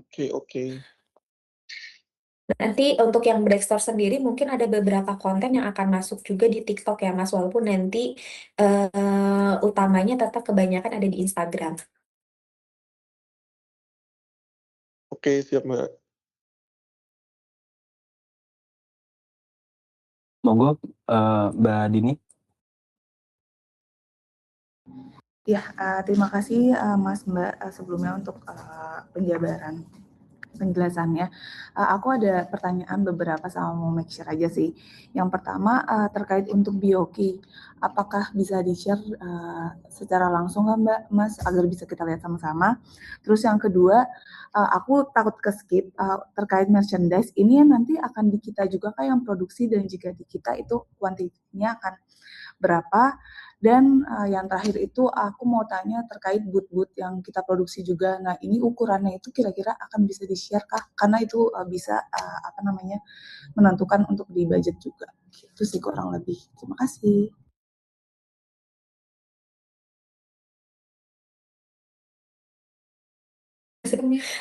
Oke. Nanti untuk yang Brightstore sendiri mungkin ada beberapa konten yang akan masuk juga di TikTok ya, Mas, walaupun nanti utamanya tetap kebanyakan ada di Instagram. Oke, siap, Mbak. Monggo, Mbak Dini. Ya, terima kasih Mas Mbak sebelumnya untuk penjabaran penjelasannya. Aku ada pertanyaan beberapa sama mau make sure aja sih. Yang pertama terkait untuk Bioki, apakah bisa di-share secara langsung kan Mbak Mas agar bisa kita lihat sama-sama. Terus yang kedua, aku takut ke-skip terkait merchandise ini nanti akan di kita juga kayak yang produksi dan jika di kita itu kuantitinya akan berapa. Dan yang terakhir itu aku mau tanya terkait boot-boot yang kita produksi juga. Nah ini ukurannya itu kira-kira akan bisa di-share kah? Karena itu bisa menentukan untuk di budget juga. Itu sih kurang lebih. Terima kasih.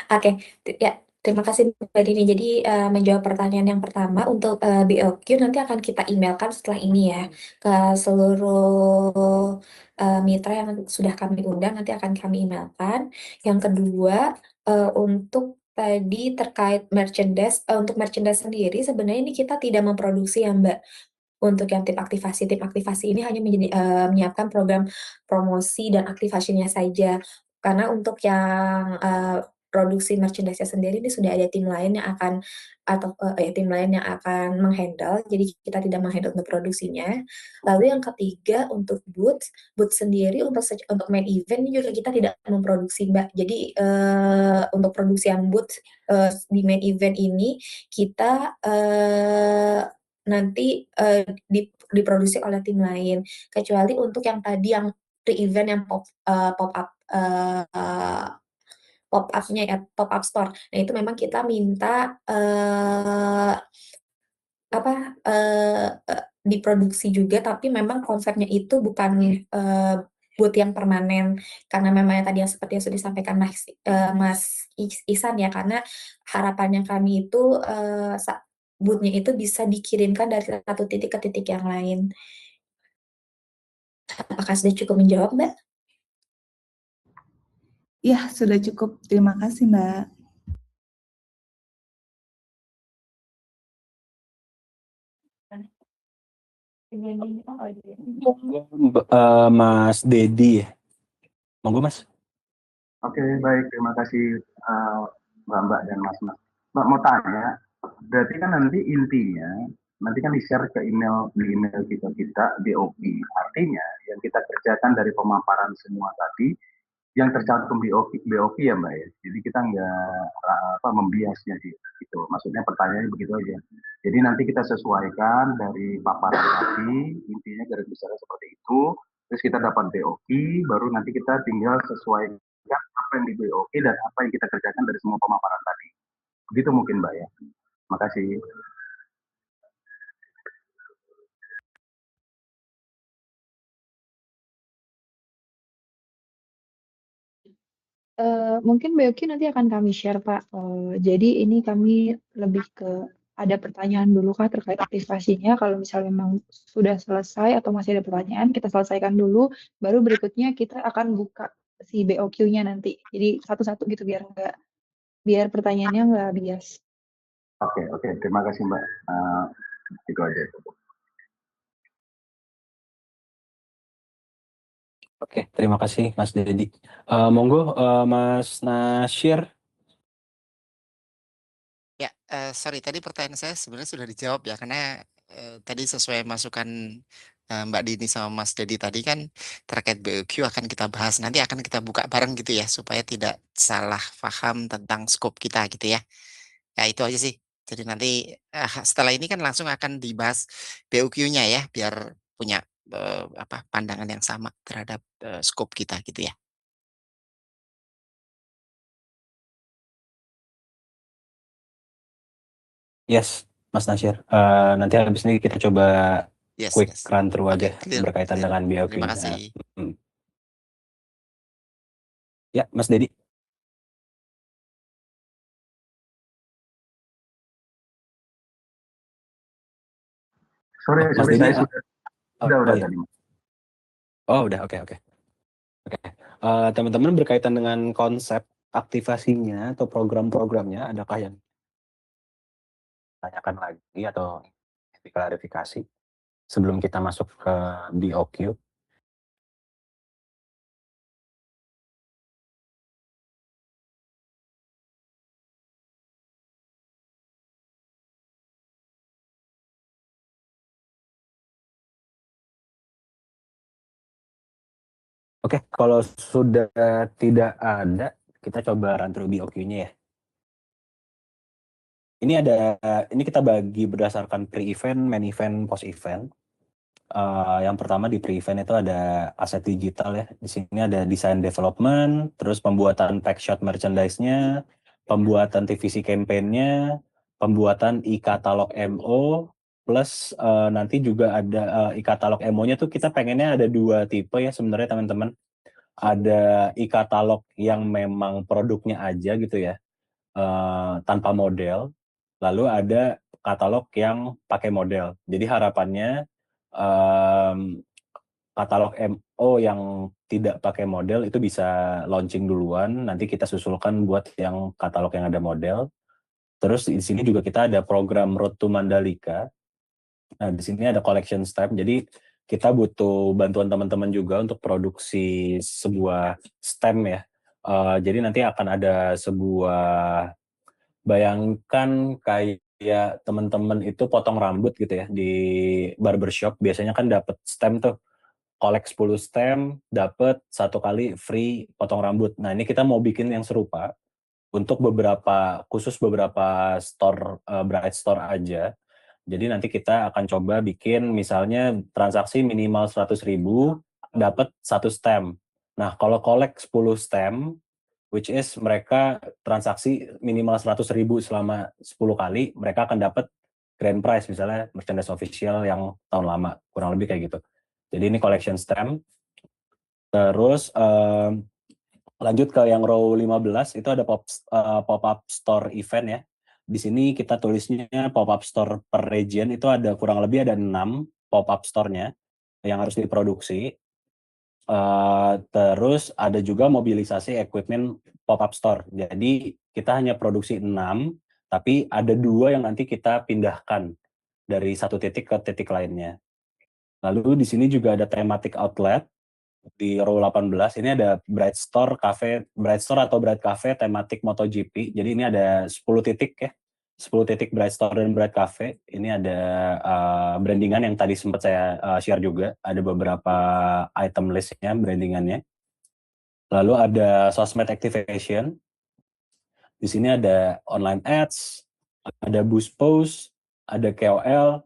Oke, ya. Terima kasih Mbak Dini. Jadi menjawab pertanyaan yang pertama untuk BOQ nanti akan kita emailkan setelah ini ya ke seluruh mitra yang sudah kami undang nanti akan kami emailkan. Yang kedua untuk tadi terkait merchandise, untuk merchandise sendiri sebenarnya ini kita tidak memproduksi ya Mbak. Untuk yang tim aktivasi ini hanya menyiapkan program promosi dan aktivasinya saja. Karena untuk yang produksi merchandise-nya sendiri ini sudah ada tim lain yang akan tim lain yang akan menghandle, jadi kita tidak menghandle untuk produksinya. Lalu yang ketiga untuk booth sendiri untuk main event ini juga kita tidak memproduksi Mbak. Jadi untuk produksi yang booth di main event ini kita nanti diproduksi oleh tim lain. Kecuali untuk yang tadi yang pre-event yang pop-up-nya ya, pop-up store. Nah, itu memang kita minta diproduksi juga, tapi memang konsepnya itu bukan booth yang permanen, karena memang tadi yang seperti yang sudah disampaikan Mas Isan ya, karena harapannya kami itu booth-nya itu bisa dikirimkan dari satu titik ke titik yang lain. Apakah sudah cukup menjawab, Mbak? Ya, sudah cukup. Terima kasih, Mbak. Monggo, Mas Dedi. Monggo, Mas. Oke, baik. Terima kasih Mbak dan Mas. Mbak mau tanya, berarti kan nanti intinya, nanti kan di-share ke email, di email kita BOP. Artinya yang kita kerjakan dari pemaparan semua tadi, yang tercantum BOP ya Mbak ya. Jadi kita nggak membiasnya sih, gitu. Maksudnya pertanyaannya begitu aja. Jadi nanti kita sesuaikan dari paparan tadi, intinya garis besarnya seperti itu. Terus kita dapat BOP, baru nanti kita tinggal sesuaikan apa yang di BOP dan apa yang kita kerjakan dari semua pemaparan tadi. Begitu mungkin Mbak ya. Makasih. Mungkin Mbak Yoki nanti akan kami share, Pak. Jadi ini kami lebih ke ada pertanyaan dulu Kak terkait aktivasinya. Kalau misalnya memang sudah selesai atau masih ada pertanyaan, kita selesaikan dulu. Baru berikutnya kita akan buka si BOQ-nya nanti. Jadi satu-satu gitu biar pertanyaannya nggak bias. Oke. Terima kasih Mbak. Itu aja. Oke, terima kasih Mas Dedi. Monggo Mas Nasyir. Ya, sorry tadi pertanyaan saya sebenarnya sudah dijawab ya, karena tadi sesuai masukan Mbak Dini sama Mas Dedi tadi kan terkait BOQ akan kita bahas, nanti akan kita buka bareng gitu ya, supaya tidak salah paham tentang scope kita gitu ya. Ya itu aja sih. Jadi nanti setelah ini kan langsung akan dibahas BOQ-nya ya, biar punya pandangan yang sama terhadap scope kita gitu ya. Yes, Mas Nasyir. Nanti habis ini kita coba Yes, quick yes. run through Oke, aja clear, berkaitan clear. dengan BOQ. Terima kasih. Ya, Mas Dedi. Sorry, Mas Dedi, saya sudah iya. tadi. Oh, udah. Oke. Teman-teman berkaitan dengan konsep aktivasinya atau program-programnya, adakah yang tanyakan lagi atau diklarifikasi sebelum kita masuk ke BOQ? Oke, kalau sudah tidak ada, kita coba run through BOQ-nya ya. Ini kita bagi berdasarkan pre-event, main event, post event. Yang pertama di pre-event itu ada aset digital ya. Di sini ada design development, terus pembuatan pack shot merchandise-nya, pembuatan TVC campaign-nya, pembuatan e-katalog MO, plus nanti juga ada e-katalog MO-nya tuh kita pengennya ada 2 tipe ya sebenarnya teman-teman. Ada e-katalog yang memang produknya aja gitu ya, tanpa model. Lalu ada katalog yang pakai model. Jadi harapannya katalog MO yang tidak pakai model itu bisa launching duluan. Nanti kita susulkan buat yang katalog yang ada model. Terus di sini juga kita ada program Road to Mandalika. Nah, di sini ada collection step. Jadi kita butuh bantuan teman-teman juga untuk produksi sebuah stem ya. Jadi nanti akan ada sebuah, bayangkan kayak teman-teman itu potong rambut gitu ya di barbershop, biasanya kan dapat stem tuh, collect 10 stem dapat 1 kali free potong rambut. Nah ini kita mau bikin yang serupa untuk khusus beberapa store, Bright Store aja. Jadi nanti kita akan coba bikin misalnya transaksi minimal 100.000 dapat 1 stem. Nah kalau collect 10 stem, which is mereka transaksi minimal 100.000 selama 10 kali, mereka akan dapat grand prize, misalnya merchandise official yang tahun lama, kurang lebih kayak gitu. Jadi ini collection stem. Terus lanjut ke yang row 15, itu ada pop-up store event ya. Di sini kita tulisnya pop-up store per region, itu ada kurang lebih ada 6 pop-up store-nya yang harus diproduksi. Terus ada juga mobilisasi equipment pop-up store. Jadi kita hanya produksi 6, tapi ada 2 yang nanti kita pindahkan dari satu titik ke titik lainnya. Lalu di sini juga ada thematic outlet di row 18. Ini ada Bright Store atau Bright Cafe thematic MotoGP. Jadi ini ada 10 titik ya 10 titik Bright Store dan Bright Cafe. Ini ada brandingan yang tadi sempat saya share juga. Ada beberapa item listnya brandingannya. Lalu ada sosmed activation. Di sini ada online ads, ada boost post, ada KOL,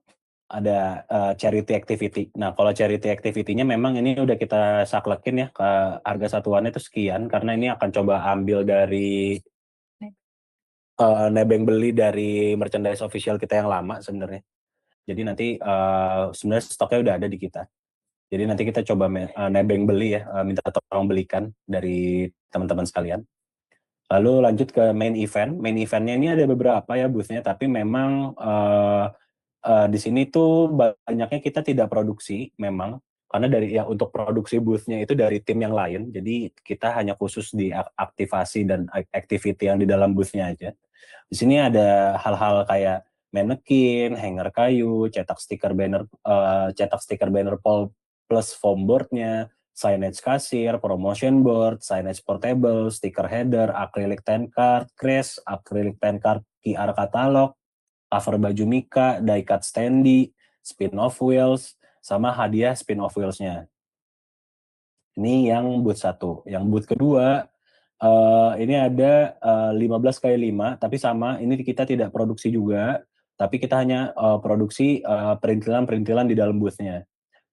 ada charity activity. Nah, kalau charity activity-nya memang ini udah kita saklekin ya, ke harga satuannya itu sekian, karena ini akan coba ambil dari nebeng beli dari merchandise official kita yang lama sebenarnya. Jadi nanti sebenarnya stoknya udah ada di kita. Jadi nanti kita coba nebeng beli ya, minta tolong belikan dari teman-teman sekalian. Lalu lanjut ke main event. Main eventnya ini ada beberapa ya booth-nya, tapi memang di sini tuh banyaknya kita tidak produksi memang, karena dari ya untuk produksi booth-nya itu dari tim yang lain. Jadi kita hanya khusus di aktivasi dan activity yang di dalam booth-nya aja. Di sini ada hal-hal kayak manekin, hanger kayu, cetak stiker banner pole plus foam board-nya, signage kasir, promotion board, signage portable, stiker header, acrylic tent card, crash, acrylic tent card, QR katalog, cover baju Mika, die cut standee, spin-off wheels, sama hadiah spin-off wheels-nya. Ini yang booth 1. Yang booth kedua, ini ada 15x5, tapi sama, ini kita tidak produksi juga, tapi kita hanya produksi perintilan-perintilan di dalam booth-nya.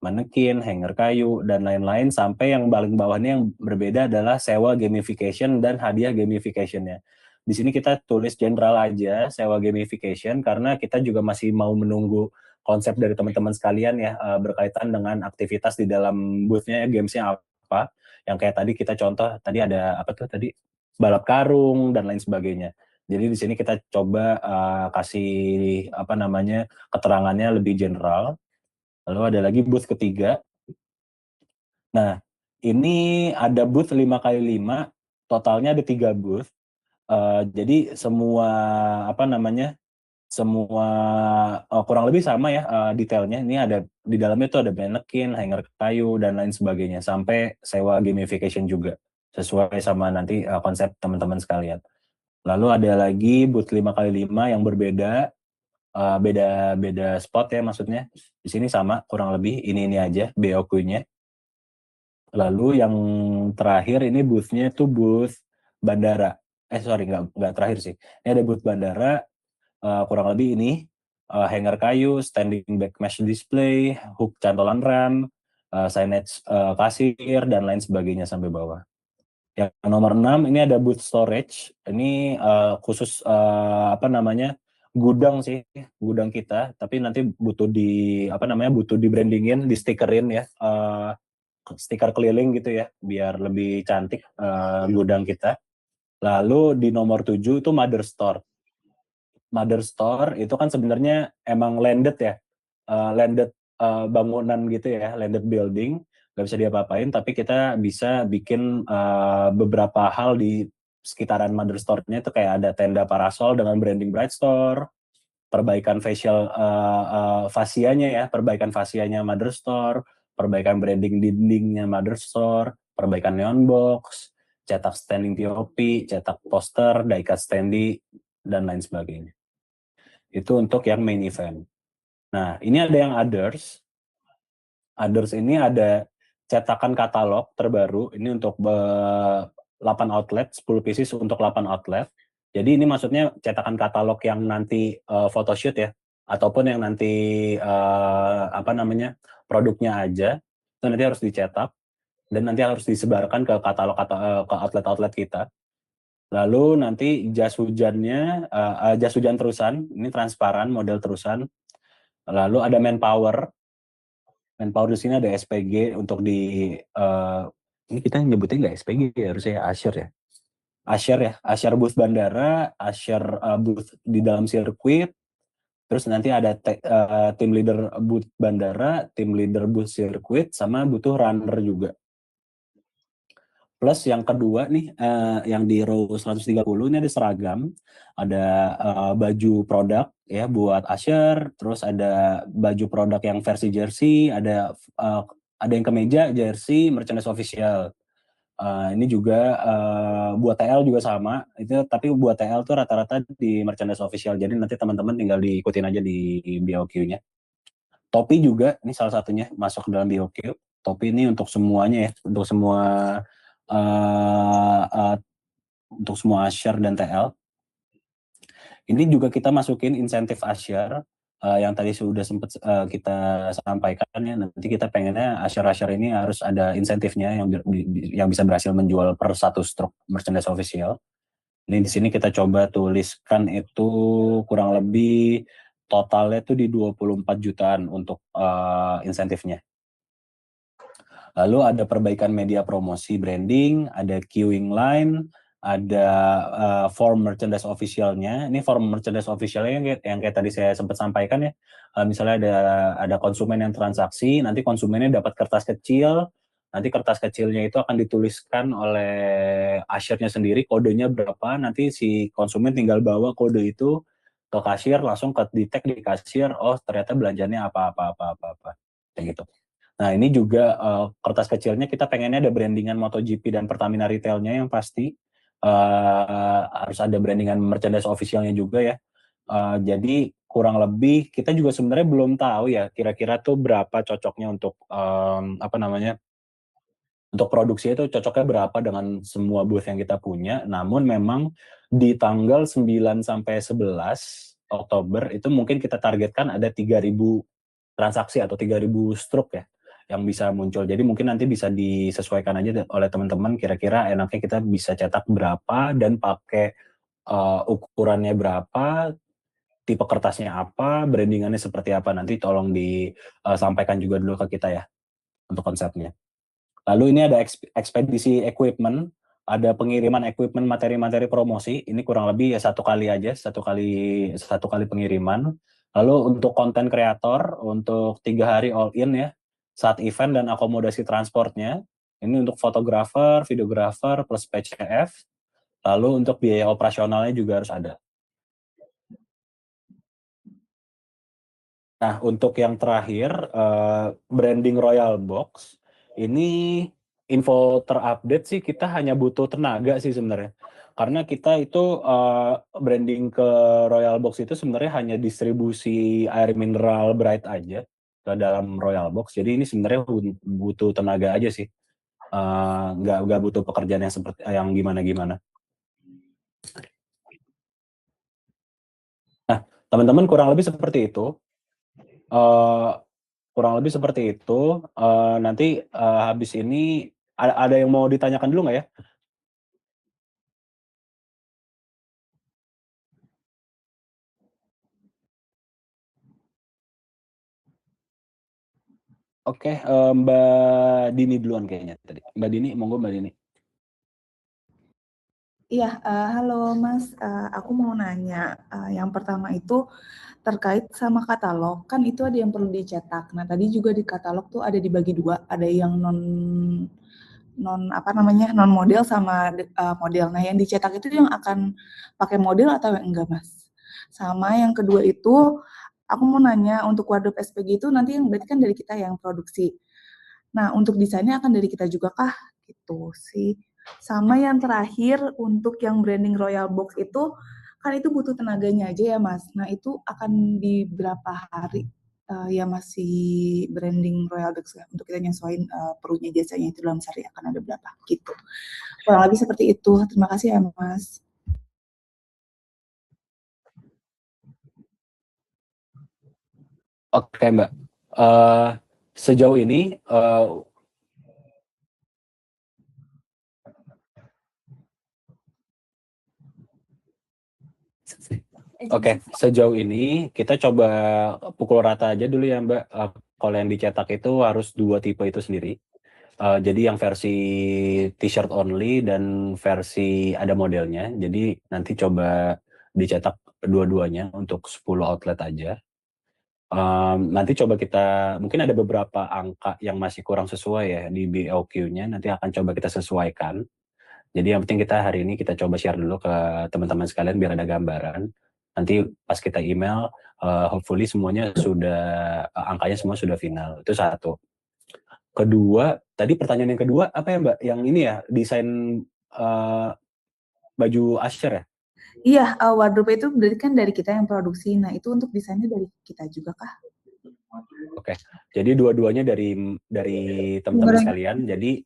Manekin, hanger kayu, dan lain-lain, sampai yang paling bawahnya yang berbeda adalah sewa gamification dan hadiah gamification-nya. Di sini kita tulis general aja, sewa gamification, karena kita juga masih mau menunggu konsep dari teman-teman sekalian ya, berkaitan dengan aktivitas di dalam booth-nya, games-nya apa. Yang kayak tadi kita contoh, tadi ada apa tuh tadi? Balap karung, dan lain sebagainya. Jadi di sini kita coba kasih apa namanya keterangannya lebih general. Lalu ada lagi booth ketiga. Nah, ini ada booth 5x5, totalnya ada 3 booth. Jadi semua apa namanya? Semua kurang lebih sama ya detailnya. Ini ada di dalamnya tuh ada manekin, hanger kayu, dan lain sebagainya, sampai sewa gamification juga sesuai sama nanti konsep teman-teman sekalian. Lalu ada lagi booth 5x5 yang berbeda. Beda spot ya maksudnya. Di sini sama kurang lebih ini aja BOQ-nya. Lalu yang terakhir ini booth-nya itu booth bandara. Sorry nggak terakhir sih. Ini ada booth bandara, kurang lebih ini hanger kayu, standing back mesh display, hook cantolan RAM, signage kasir, dan lain sebagainya sampai bawah. Yang nomor 6 ini ada booth storage. Ini khusus apa namanya gudang sih, gudang kita. Tapi nanti butuh di apa namanya butuh di brandingin, di stikerin ya, stiker keliling gitu ya, biar lebih cantik gudang kita. Lalu di nomor 7 itu mother store. Mother store itu kan sebenarnya emang landed ya, landed bangunan gitu ya, landed building. Nggak bisa diapa-apain, tapi kita bisa bikin beberapa hal di sekitaran mother store-nya itu kayak ada tenda parasol dengan branding Bright Store, perbaikan facial fasianya ya, perbaikan fasianya mother store, perbaikan branding dindingnya mother store, perbaikan neon box, cetak standing POP, cetak poster, die cut standee, dan lain sebagainya. Itu untuk yang main event. Nah, ini ada yang others. Others ini ada cetakan katalog terbaru, ini untuk 8 outlet, 10 pieces untuk 8 outlet. Jadi ini maksudnya cetakan katalog yang nanti photoshoot ya, ataupun yang nanti apa namanya produknya aja, itu nanti harus dicetak, dan nanti harus disebarkan ke katalog ke outlet-outlet kita. Lalu nanti jas hujannya, jas hujan terusan, ini transparan, model terusan. Lalu ada manpower di sini ada SPG untuk di ini kita nyebutnya nggak SPG ya, harusnya Asher ya, Asher booth bandara, Asher booth di dalam sirkuit, terus nanti ada tim leader booth bandara, tim leader booth sirkuit, sama butuh runner juga. Plus yang kedua nih, yang di row 130 ini ada seragam, ada baju produk ya buat Asher, terus ada baju produk yang versi jersey, ada yang kemeja, jersey, merchandise official. Ini juga buat TL juga sama, itu tapi buat TL tuh rata-rata di merchandise official, jadi nanti teman-teman tinggal diikutin aja di BOQ-nya. Topi juga, ini salah satunya masuk dalam BOQ. Topi ini untuk semuanya ya, untuk semua usher dan TL. Ini juga kita masukin insentif usher yang tadi sudah sempat kita sampaikan ya. Nanti kita pengennya usher ini harus ada insentifnya yang bisa berhasil menjual per 1 struk merchandise official. Ini di sini kita coba tuliskan itu kurang lebih totalnya itu di 24 jutaan untuk insentifnya. Lalu ada perbaikan media promosi branding, ada queuing line, ada form merchandise officialnya. Ini form merchandise officialnya yang kayak tadi saya sempat sampaikan ya. Misalnya ada konsumen yang transaksi, nanti konsumennya dapat kertas kecil, nanti kertas kecilnya itu akan dituliskan oleh usher-nya sendiri, kodenya berapa, nanti si konsumen tinggal bawa kode itu ke kasir, langsung ke-detect di kasir, oh ternyata belanjanya apa, kayak gitu. Nah ini juga kertas kecilnya kita pengennya ada brandingan MotoGP dan Pertamina retailnya yang pasti. Harus ada brandingan merchandise officialnya juga ya. Jadi kurang lebih kita juga sebenarnya belum tahu ya kira-kira tuh berapa cocoknya untuk untuk produksi itu cocoknya berapa dengan semua booth yang kita punya. Namun memang di tanggal 9 sampai 11 Oktober itu mungkin kita targetkan ada 3.000 transaksi atau 3.000 struk ya yang bisa muncul. Jadi mungkin nanti bisa disesuaikan aja oleh teman-teman kira-kira enaknya kita bisa cetak berapa dan pakai ukurannya berapa, tipe kertasnya apa, brandingannya seperti apa, nanti tolong disampaikan juga dulu ke kita ya untuk konsepnya. Lalu ini ada ekspedisi equipment, ada pengiriman equipment materi-materi promosi, ini kurang lebih ya satu kali pengiriman. Lalu untuk konten kreator, untuk 3 hari all in ya, saat event dan akomodasi transportnya, ini untuk fotografer, videografer, plus PCF, lalu untuk biaya operasionalnya juga harus ada. Nah, untuk yang terakhir, branding Royal Box, ini info terupdate sih kita hanya butuh tenaga sih sebenarnya. Karena kita itu branding ke Royal Box itu sebenarnya hanya distribusi air mineral Bright aja ke dalam Royal Box. Jadi ini sebenarnya butuh tenaga aja sih. Nggak butuh pekerjaan yang seperti yang gimana-gimana. Nah, teman-teman kurang lebih seperti itu. Nanti habis ini ada yang mau ditanyakan dulu nggak ya? Oke, Mbak Dini duluan kayaknya tadi. Mbak Dini, monggo Mbak Dini. Iya, halo Mas, aku mau nanya, yang pertama itu terkait sama katalog, kan itu ada yang perlu dicetak. Nah, tadi juga di katalog tuh ada dibagi 2, ada yang non model sama model. Nah, yang dicetak itu yang akan pakai model atau yang enggak, Mas? Sama yang kedua itu, aku mau nanya untuk wardrobe SPG itu nanti yang berarti kan dari kita yang produksi. Nah, untuk desainnya akan dari kita juga kah? Gitu sih. Sama yang terakhir untuk yang branding Royal Box itu, kan itu butuh tenaganya aja ya Mas. Nah, itu akan di berapa hari ya masih branding Royal Box ya, untuk kita nyesuaiin perlunya jasanya itu dalam sehari akan ada berapa gitu. Kurang lebih seperti itu. Terima kasih ya Mas. Oke Mbak, sejauh ini sejauh ini kita coba pukul rata aja dulu ya Mbak. Kalau yang dicetak itu harus 2 tipe itu sendiri. Jadi yang versi t-shirt only dan versi ada modelnya. Jadi nanti coba dicetak dua-duanya untuk 10 outlet aja. Nanti coba kita, mungkin ada beberapa angka yang masih kurang sesuai ya di BOQ-nya, nanti akan coba kita sesuaikan. Jadi yang penting kita hari ini kita coba share dulu ke teman-teman sekalian biar ada gambaran. Nanti pas kita email, hopefully semuanya sudah, angkanya semua sudah final. Itu satu. Kedua, Tadi pertanyaan yang kedua apa ya Mbak? Yang ini ya, desain baju Usher ya? Iya, wardrobe itu berarti kan dari kita yang produksi. Nah, itu untuk desainnya dari kita juga kah? Oke, jadi dua-duanya dari teman-teman sekalian. Jadi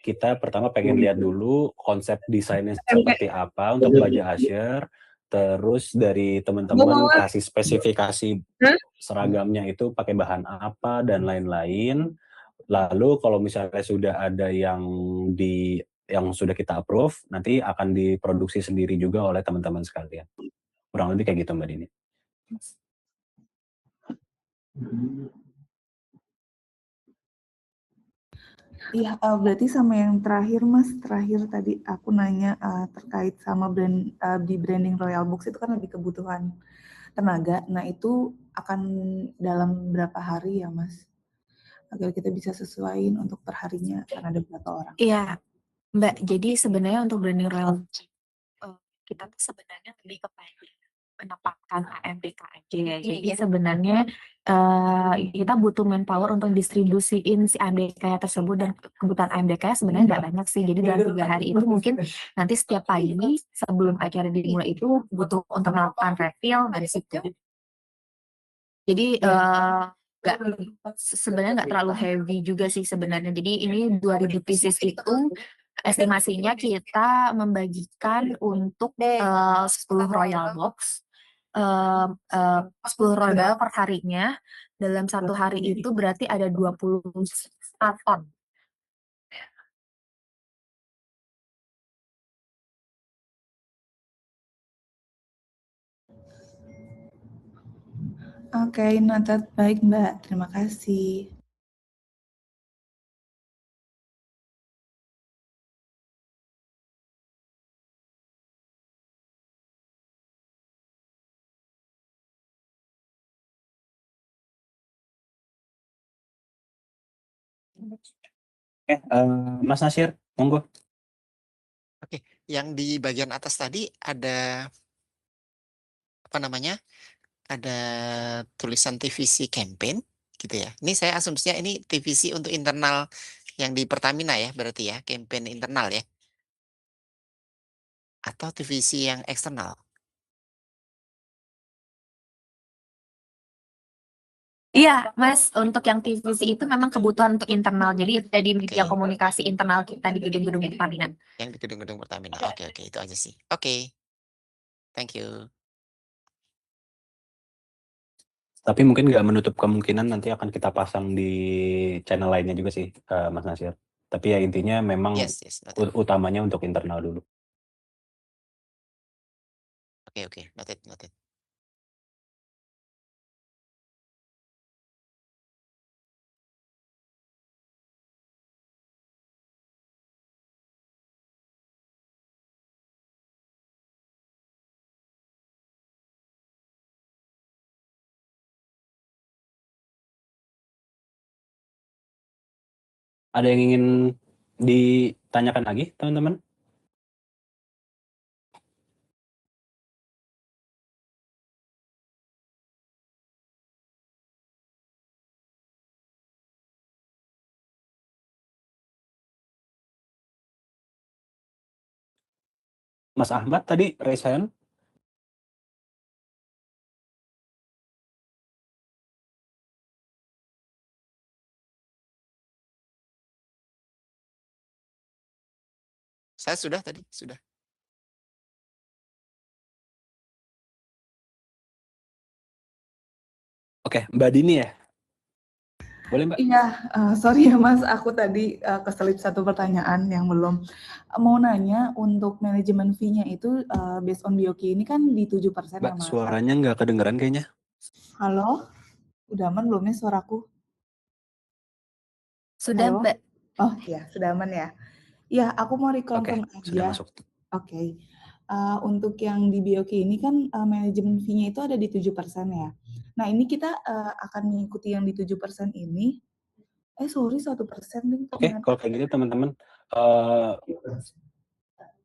kita pertama pengen lihat dulu konsep desainnya seperti apa untuk baju Usher. Terus dari teman-teman kasih spesifikasi seragamnya itu pakai bahan apa dan lain-lain. Lalu kalau misalnya sudah ada yang sudah kita approve, nanti akan diproduksi sendiri juga oleh teman-teman sekalian. Kurang lebih kayak gitu Mbak Dini. Iya, berarti sama yang terakhir Mas, terakhir tadi aku nanya terkait sama di branding Royal Books itu kan lebih kebutuhan tenaga. Nah, itu akan dalam berapa hari ya Mas? Agar kita bisa sesuaiin untuk perharinya karena ada berapa orang. Iya, Mbak. Jadi sebenarnya untuk branding Royal kita tuh sebenarnya lebih kepada menempatkan AMDK aja ya. Jadi sebenarnya kita butuh manpower untuk distribusiin si AMDK tersebut, dan kebutuhan AMDK sebenarnya nggak banyak sih. Jadi dalam 3 hari itu mungkin nanti setiap pagi sebelum acara dimulai itu butuh untuk melakukan refill dari situ. Jadi sebenarnya nggak terlalu heavy juga sih sebenarnya. Jadi ini 2000 pieces itu estimasinya kita membagikan untuk 10 Royal Box, 10 Royal per harinya. Dalam 1 hari itu berarti ada 20 ton. Oke, noted. Baik Mbak, terima kasih. Mas Nasir, monggo. Oke, yang di bagian atas tadi ada apa namanya? Ada tulisan TVC campaign gitu ya. Ini saya asumsinya ini TVC untuk internal yang di Pertamina ya, berarti ya, campaign internal ya. Atau TVC yang eksternal. Iya, Mas, untuk yang TVC itu memang kebutuhan untuk internal. Jadi dari media komunikasi internal kita di gedung-gedung Pertamina. Yang di gedung-gedung Pertamina. Oke, itu aja sih. Oke. Thank you. Tapi mungkin nggak menutup kemungkinan nanti akan kita pasang di channel lainnya juga sih, Mas Nasir. Tapi ya intinya memang utamanya untuk internal dulu. Oke, noted. Ada yang ingin ditanyakan lagi, teman-teman? Mas Ahmad tadi raise hand. Saya sudah tadi, sudah. Oke, Mbak Dini ya? Boleh Mbak? Iya, sorry ya Mas, aku tadi keselip satu pertanyaan yang belum. Mau nanya untuk manajemen fee-nya itu based on Bioki ini kan di 7% Mbak, ya Mas? suaranya nggak kedengeran kayaknya. Halo? Udah aman belum ya suaraku? Sudah, Halo? Mbak. Oh ya, sudah aman ya. Ya, aku mau reconfirm aja. Sudah masuk. Oke. Untuk yang di Bioki ini kan manajemen fee-nya itu ada di 7% ya. Nah, ini kita akan mengikuti yang di 7% ini. Sorry, 1% nih. Oke, kalau kayak gitu teman-teman.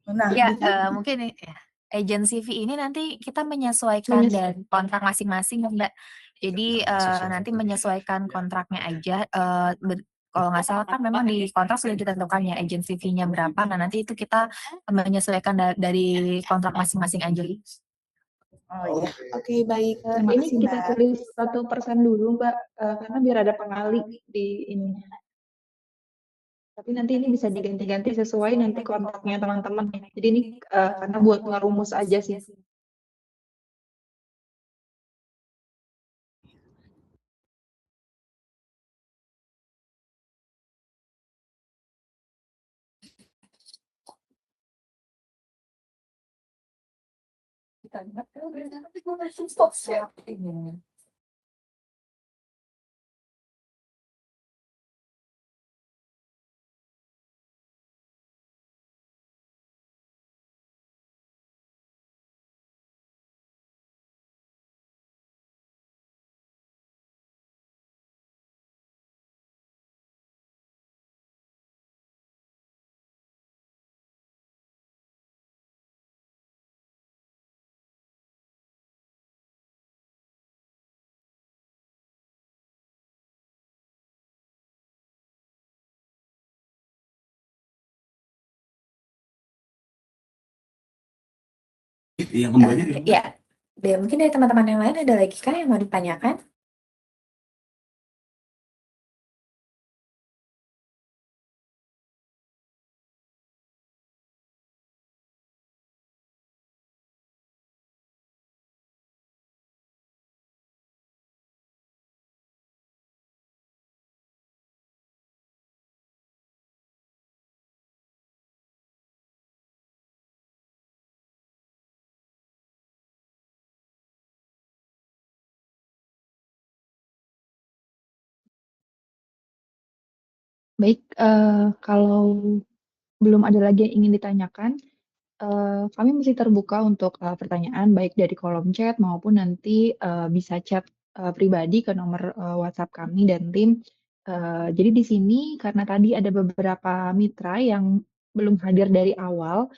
Nah, ya, mungkin ya. Agency fee ini nanti kita menyesuaikan dari kontrak masing-masing, Mbak. Jadi nanti menyesuaikan kontraknya aja. kalau nggak salah kan memang di kontrak sudah ditentukan ya agency fee-nya berapa. Nah nanti itu kita menyesuaikan dari kontrak masing-masing aja. Oh iya, oke baik. Terima Ini kasih kita Mbak. tulis 1% dulu Mbak, karena biar ada pengali di ini. Tapi nanti ini bisa diganti-ganti sesuai nanti kontraknya teman-teman ya. Jadi ini karena buat ngerumus aja sih. Ya, mungkin dari teman-teman yang lain ada lagi kah yang mau ditanyakan? Baik, kalau belum ada lagi yang ingin ditanyakan, kami masih terbuka untuk pertanyaan baik dari kolom chat maupun nanti bisa chat pribadi ke nomor WhatsApp kami dan tim. Jadi di sini karena tadi ada beberapa mitra yang belum hadir dari awal,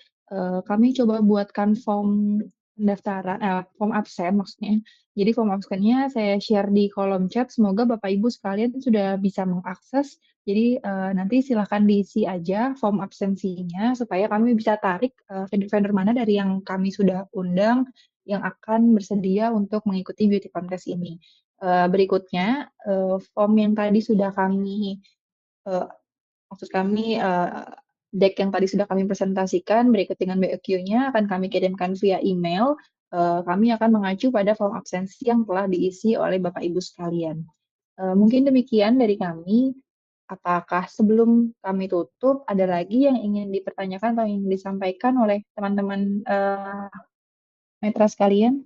kami coba buatkan form pendaftaran, form absen maksudnya. Jadi form absennya saya share di kolom chat. Semoga Bapak Ibu sekalian sudah bisa mengakses. Jadi nanti silahkan diisi aja form absensinya supaya kami bisa tarik vendor-vendor mana dari yang kami sudah undang yang akan bersedia untuk mengikuti beauty contest ini. Berikutnya form yang tadi sudah kami eh, maksud kami deck yang tadi sudah kami presentasikan berikut dengan BOQ-nya akan kami kirimkan via email. Kami akan mengacu pada form absensi yang telah diisi oleh Bapak Ibu sekalian. Mungkin demikian dari kami. Apakah sebelum kami tutup ada lagi yang ingin dipertanyakan atau ingin disampaikan oleh teman-teman mitra sekalian?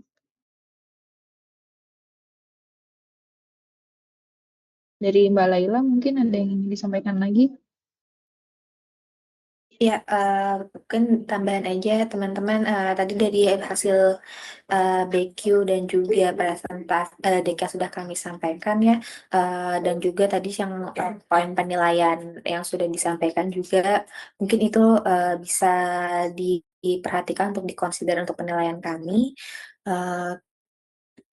Dari Mbak Laila mungkin ada yang ingin disampaikan lagi? Ya, mungkin tambahan aja teman-teman, tadi dari hasil BQ dan juga presentasi deck yang sudah kami sampaikan ya, dan juga tadi yang poin penilaian yang sudah disampaikan juga, mungkin itu bisa diperhatikan untuk dikonsider untuk penilaian kami. Eh,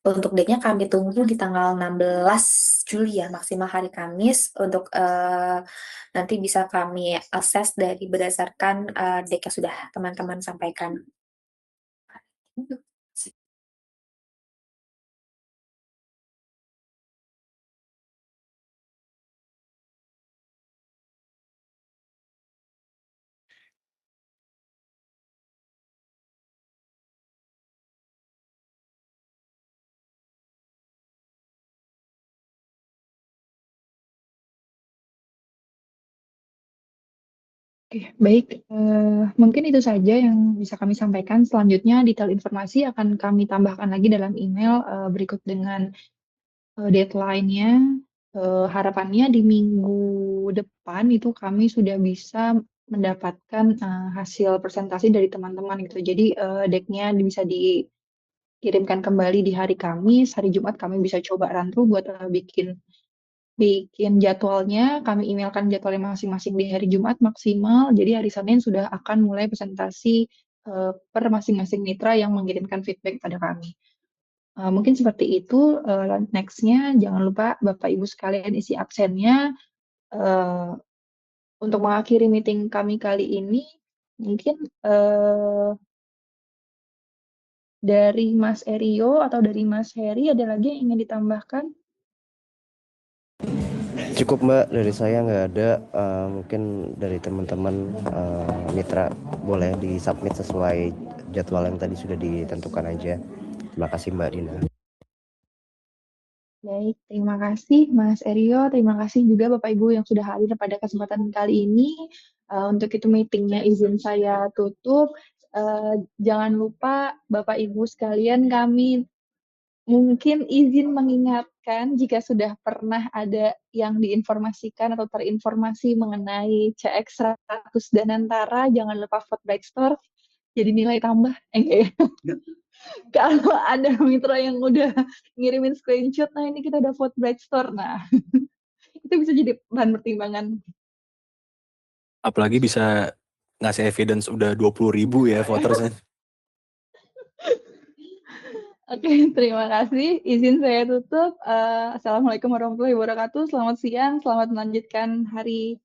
untuk decknya kami tunggu di tanggal 16 Juli ya, maksimal hari Kamis untuk nanti bisa kami akses dari berdasarkan deck yang sudah teman-teman sampaikan. Oke, baik. Mungkin itu saja yang bisa kami sampaikan. Selanjutnya, detail informasi akan kami tambahkan lagi dalam email berikut dengan deadline-nya. Harapannya di minggu depan itu kami sudah bisa mendapatkan hasil presentasi dari teman-teman gitu. Jadi deck-nya bisa dikirimkan kembali di hari Kamis. Hari Jumat kami bisa coba run through buat bikin jadwalnya, kami emailkan jadwalnya masing-masing di hari Jumat maksimal. Jadi hari Senin sudah akan mulai presentasi per masing-masing mitra yang mengirimkan feedback pada kami. Mungkin seperti itu. Next-nya jangan lupa Bapak Ibu sekalian isi absennya. Eh, untuk mengakhiri meeting kami kali ini, mungkin dari Mas Erio atau dari Mas Heri ada lagi yang ingin ditambahkan? Cukup Mbak, dari saya nggak ada. Mungkin dari teman-teman mitra boleh disubmit sesuai jadwal yang tadi sudah ditentukan aja. Terima kasih Mbak Dina. Baik, terima kasih Mas Erio, terima kasih juga Bapak Ibu yang sudah hadir pada kesempatan kali ini. Untuk itu meetingnya izin saya tutup. Jangan lupa Bapak Ibu sekalian, kami mungkin izin mengingatkan jika sudah pernah ada yang diinformasikan atau terinformasi mengenai CX 100 Danantara, jangan lupa vote Bright Store, jadi nilai tambah. Enggak ya? Kalau ada mitra yang udah ngirimin screenshot, nah ini kita udah vote Bright Store, nah itu bisa jadi bahan pertimbangan. Apalagi bisa ngasih evidence udah 20.000 ya votersnya. Oke, terima kasih. Izin saya tutup. Assalamualaikum warahmatullahi wabarakatuh. Selamat siang, selamat melanjutkan hari